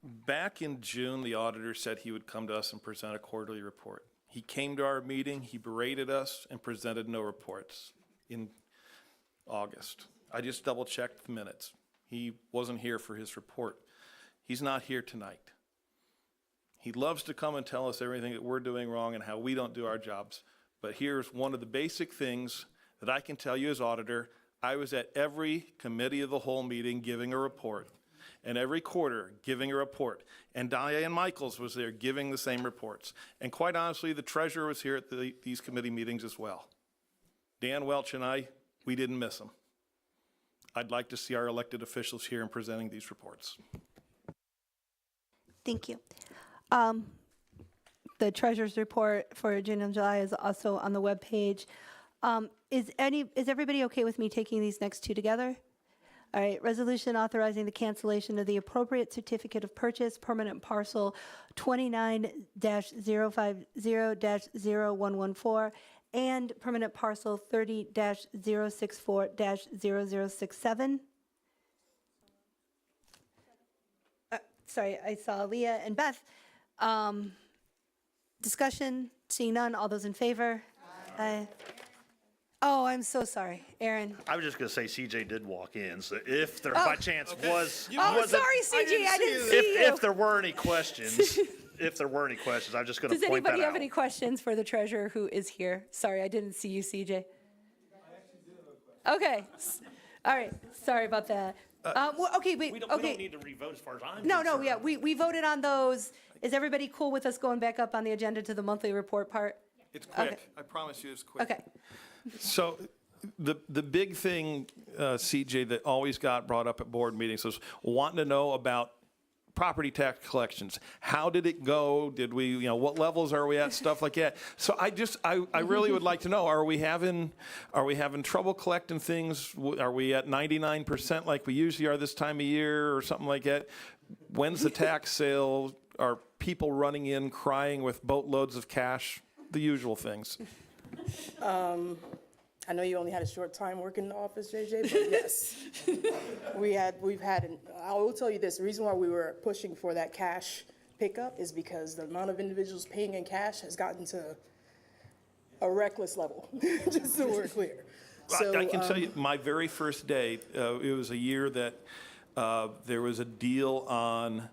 Speaker 9: Back in June, the auditor said he would come to us and present a quarterly report. He came to our meeting, he berated us, and presented no reports in August. I just double checked the minutes. He wasn't here for his report. He's not here tonight. He loves to come and tell us everything that we're doing wrong and how we don't do our jobs. But here's one of the basic things that I can tell you as auditor. I was at every committee of the whole meeting giving a report, and every quarter giving a report. And Diane Michaels was there giving the same reports. And quite honestly, the treasurer was here at these committee meetings as well. Dan Welch and I We didn't miss them. I'd like to see our elected officials here and presenting these reports.
Speaker 8: Thank you. The treasurer's report for June and July is also on the webpage. Is everybody okay with me taking these next two together? All right, resolution authorizing the cancellation of the appropriate certificate of purchase, permanent parcel 29-050-0114, and permanent parcel 30-064-0067. Sorry, I saw Leah and Beth. Discussion, seeing none, all those in favor? Aye. Oh, I'm so sorry, Aaron.
Speaker 3: I was just gonna say CJ did walk in, so if there by chance was.
Speaker 8: Oh, sorry, CJ, I didn't see you.
Speaker 3: If there were any questions, I'm just gonna
Speaker 8: Does
Speaker 3: point that
Speaker 8: anybody have
Speaker 3: out.
Speaker 8: any questions for the treasurer who is here? Sorry, I didn't see you, CJ. Okay, all right, sorry about that. Okay, wait,
Speaker 3: We
Speaker 8: okay.
Speaker 3: don't need to revote as far as I'm
Speaker 8: No,
Speaker 3: concerned.
Speaker 8: yeah, we voted on those. Is everybody cool with us going back up on the agenda to the monthly report part?
Speaker 9: It's quick.
Speaker 8: Okay.
Speaker 9: I promise you it's quick.
Speaker 8: Okay.
Speaker 9: So the big thing, CJ, that always got brought up at board meetings was wanting to know about property tax collections. How did it go? Did we, what levels are we at? Stuff like that. So I really would like to know, are we having trouble collecting things? Are we at 99% like we usually are this time of year or something like that? When's the tax sale? Are people running in crying with boatloads of cash? The usual things.
Speaker 2: I know you only had a short time working in the office, JJ, but yes. I will tell you this, the reason why we were pushing for that cash pickup is because the amount of individuals paying in cash has gotten to a reckless level, just so we're clear. So,
Speaker 9: I can tell you, my very first day, it was a year that there was a deal on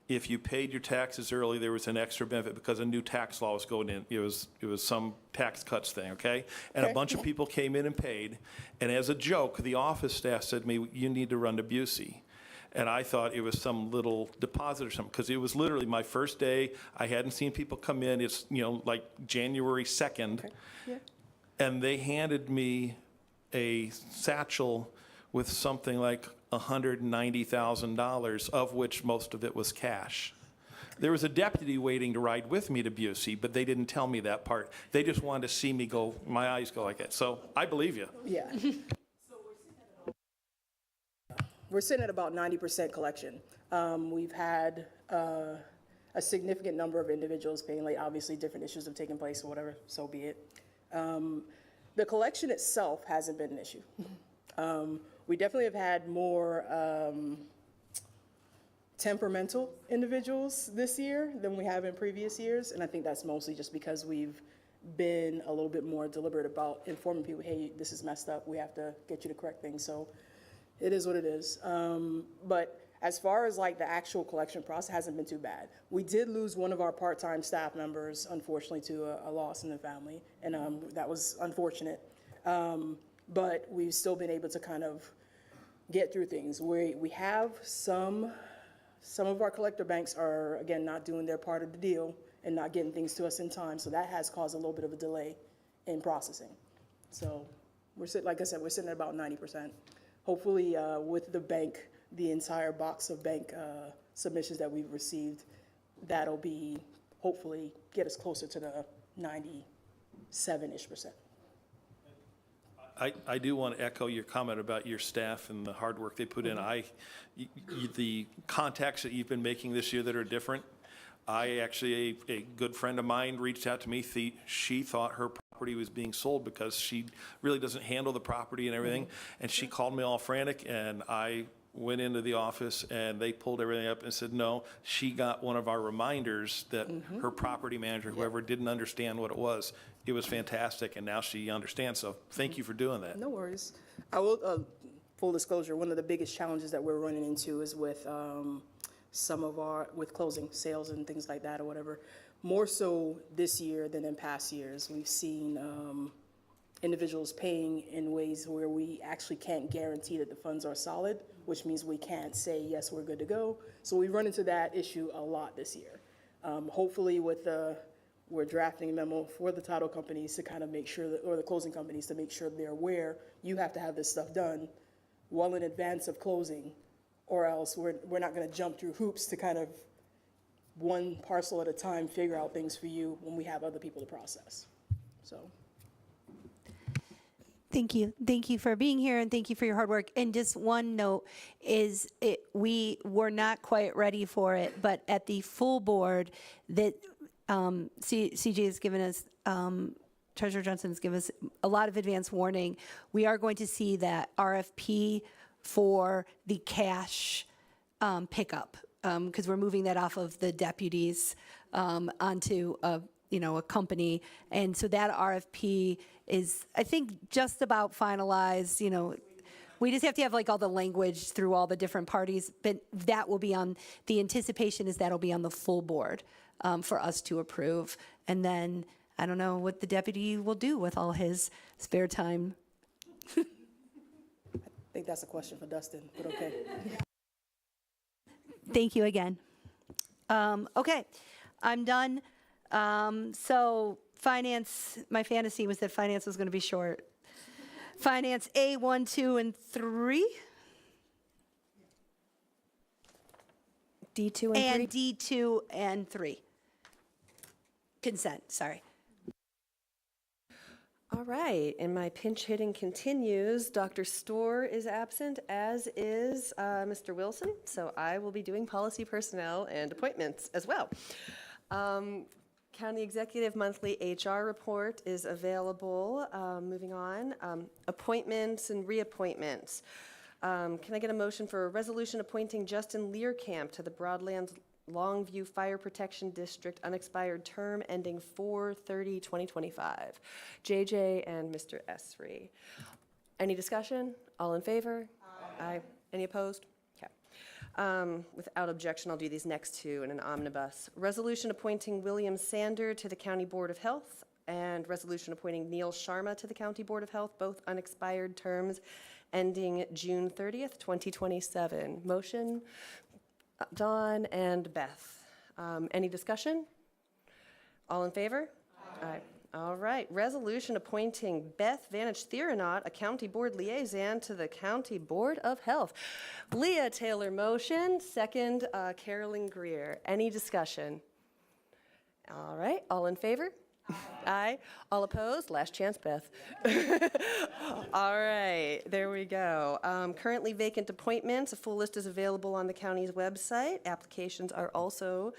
Speaker 9: if you paid your taxes early, there was an extra benefit because a new tax law was going in. It was some tax cuts thing, okay? And a bunch of people came in and paid. And as a joke, the office staff said to me, "You need to run to Busey." And I thought it was some little deposit or something, because it was literally my first day. I hadn't seen people come in. It's, like January 2nd.
Speaker 2: Okay. Yeah.
Speaker 9: And they handed me a satchel with something like $190,000, of which most of it was cash. There was a deputy waiting to ride with me to Busey, but they didn't tell me that part. They just wanted to see me go, my eyes go like that. So I believe you.
Speaker 2: Yeah. We're sitting at about 90% collection. We've had a significant number of individuals paying late. Obviously, different issues have taken place or whatever, so be it. The collection itself hasn't been an issue. We definitely have had more temperamental individuals this year than we have in previous years, and I think that's mostly just because we've been a little bit more deliberate about informing people, hey, this is messed up, we have to get you to correct things, so it is what it is. But as far as like the actual collection process, hasn't been too bad. We did lose one of our part-time staff members, unfortunately, to a loss in the family, and that was unfortunate. But we've still been able to kind of get through things. We have some of our collector banks are, again, not doing their part of the deal and not getting things to us in time, so that has caused a little bit of a delay in processing. So like I said, we're sitting at about 90%. Hopefully, with the bank, the entire box of bank submissions that we've received, that'll be, hopefully, get us closer to the 97-ish%.
Speaker 9: I do want to echo your comment about your staff and the hard work they put in. The contacts that you've been making this year that are different, a good friend of mine reached out to me. She thought her property was being sold because she really doesn't handle the property and everything. And she called me all frantic, and I went into the office and they pulled everything up and said, no, she got one of our reminders that her property manager, whoever, didn't understand what it was. It was fantastic, and now she understands. So thank you for doing that.
Speaker 2: No worries. I will, full disclosure, one of the biggest challenges that we're running into is with with closing sales and things like that or whatever. More so this year than in past years. We've seen individuals paying in ways where we actually can't guarantee that the funds are solid, which means we can't say, yes, we're good to go. So we run into that issue a lot this year. Hopefully with we're drafting a memo for the title companies to kind of make sure that, or the closing companies to make sure they're aware, you have to have this stuff done well in advance of closing, or else we're not gonna jump through hoops to kind of one parcel at a time, figure out things for you when we have other people to process, so.
Speaker 8: Thank you. Thank you for being here and thank you for your hard work. And just one note is we were not quite ready for it, but at the full board that CJ has given us, Treasurer Johnson has given us a lot of advance warning. We are going to see that RFP for the cash pickup because we're moving that off of the deputies onto a company. And so that RFP is, I think, just about finalized. We just have to have like all the language through all the different parties, but that will be on, the anticipation is that'll be on the full board for us to approve. And then I don't know what the deputy will do with all his spare time.
Speaker 2: I think that's a question for Dustin, but okay.
Speaker 8: Thank you again. Okay, I'm done. So finance, my fantasy was that finance was going to be short. Finance A, 1, 2, and 3.
Speaker 1: D2 and 3?
Speaker 8: And D2 and 3. Consent, sorry.
Speaker 1: All right, and my pinch hitting continues. Dr. Storr is absent, as is Mr. Wilson, so I will be doing policy, personnel, and appointments as well. County Executive Monthly HR Report is available. Moving on, appointments and reappointments. Can I get a motion for a resolution appointing Justin Learcamp to the Broadlands Longview Fire Protection District, unexpired term ending 4/30/2025. JJ and Mr. Esri. Any discussion? All in favor? Aye. Any opposed? Okay. Without objection, I'll do these next two in an omnibus. Resolution appointing William Sander to the County Board of Health and resolution appointing Neil Sharma to the County Board of Health, both unexpired terms ending June 30th, 2027. Motion? Dawn and Beth. Any discussion? All in favor? Aye. All right. Resolution appointing Beth Vanich-Theronaut, a county board liaison, to the County Board of Health. Leah Taylor motion, second Carolyn Greer. Any discussion? All right. All in favor? Aye. All opposed? Last chance, Beth. All right, there we go. Currently vacant appointments. A full list is available on the county's website. Applications are also,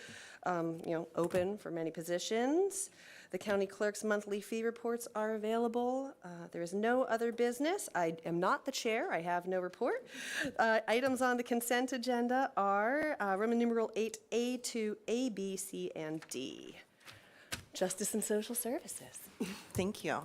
Speaker 1: open for many positions. The county clerk's monthly fee reports are available. There is no other business. I am not the chair. I have no report. Items on the consent agenda are Roman numeral 8A to A, B, C, and D. Justice and Social Services.
Speaker 4: Thank you.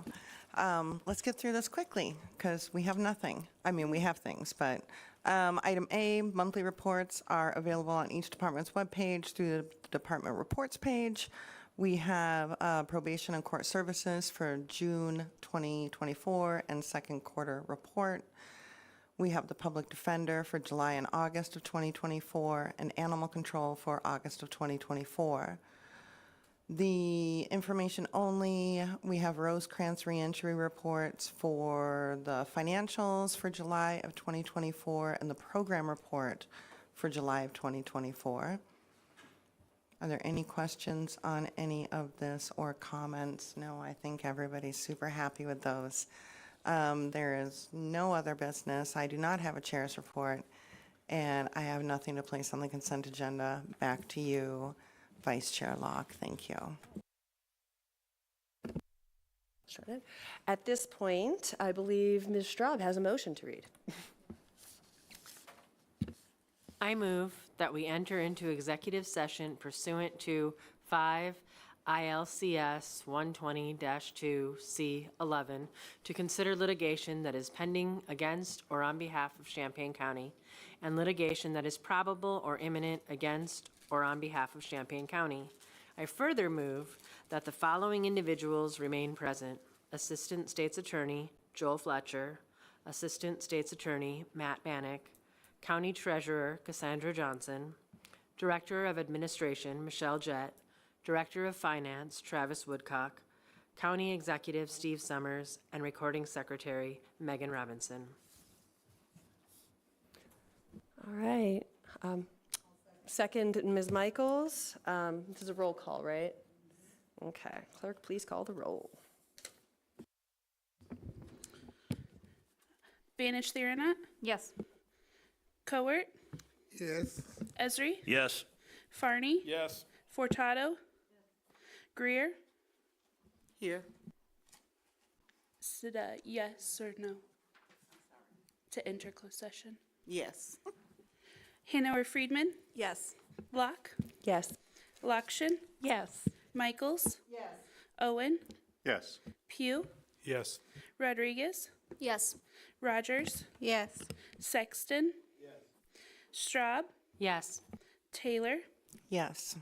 Speaker 4: Let's get through this quickly because we have nothing. I mean, we have things, but item A, monthly reports are available on each department's webpage through the department reports page. We have probation and court services for June 2024 and second quarter report. We have the public defender for July and August of 2024 and animal control for August of 2024. The information only, we have Rosecrans reentry reports for the financials for July of 2024 and the program report for July of 2024. Are there any questions on any of this or comments? No, I think everybody's super happy with those. There is no other business. I do not have a chair's report, and I have nothing to place on the consent agenda. Back to you, Vice Chair Locke. Thank you.
Speaker 1: At this point, I believe Ms. Straub has a motion to read.
Speaker 22: I move that we enter into executive session pursuant to 5 ILCS 120-2C11 to consider litigation that is pending against or on behalf of Champaign County and litigation that is probable or imminent against or on behalf of Champaign County. I further move that the following individuals remain present: Assistant State's Attorney Joel Fletcher, Assistant State's Attorney Matt Bannock, County Treasurer Cassandra Johnson, Director of Administration Michelle Jett, Director of Finance, Travis Woodcock, County Executive, Steve Summers, and Recording Secretary, Megan Robinson.
Speaker 1: All right. Second, Ms. Michaels. This is a roll call, right? Okay. Clerk, please call the roll.
Speaker 6: Banish Therianat,
Speaker 19: Yes.
Speaker 6: Cowart,
Speaker 20: Yes.
Speaker 6: Esri,
Speaker 3: Yes.
Speaker 6: Farney,
Speaker 9: Yes.
Speaker 6: Furtado, Greer.
Speaker 2: Here.
Speaker 6: Is it a yes or no? To enter closed session.
Speaker 2: Yes.
Speaker 6: Hanover Friedman,
Speaker 13: Yes.
Speaker 6: Locke,
Speaker 1: Yes.
Speaker 6: Lokshin,
Speaker 19: Yes.
Speaker 6: Michaels. Yes. Owen,
Speaker 7: Yes.
Speaker 6: Pugh,
Speaker 5: Yes.
Speaker 6: Rodriguez,
Speaker 15: Yes.
Speaker 6: Rogers,
Speaker 21: Yes.
Speaker 6: Sexton, Straub,
Speaker 22: Yes.
Speaker 6: Taylor,
Speaker 4: Yes.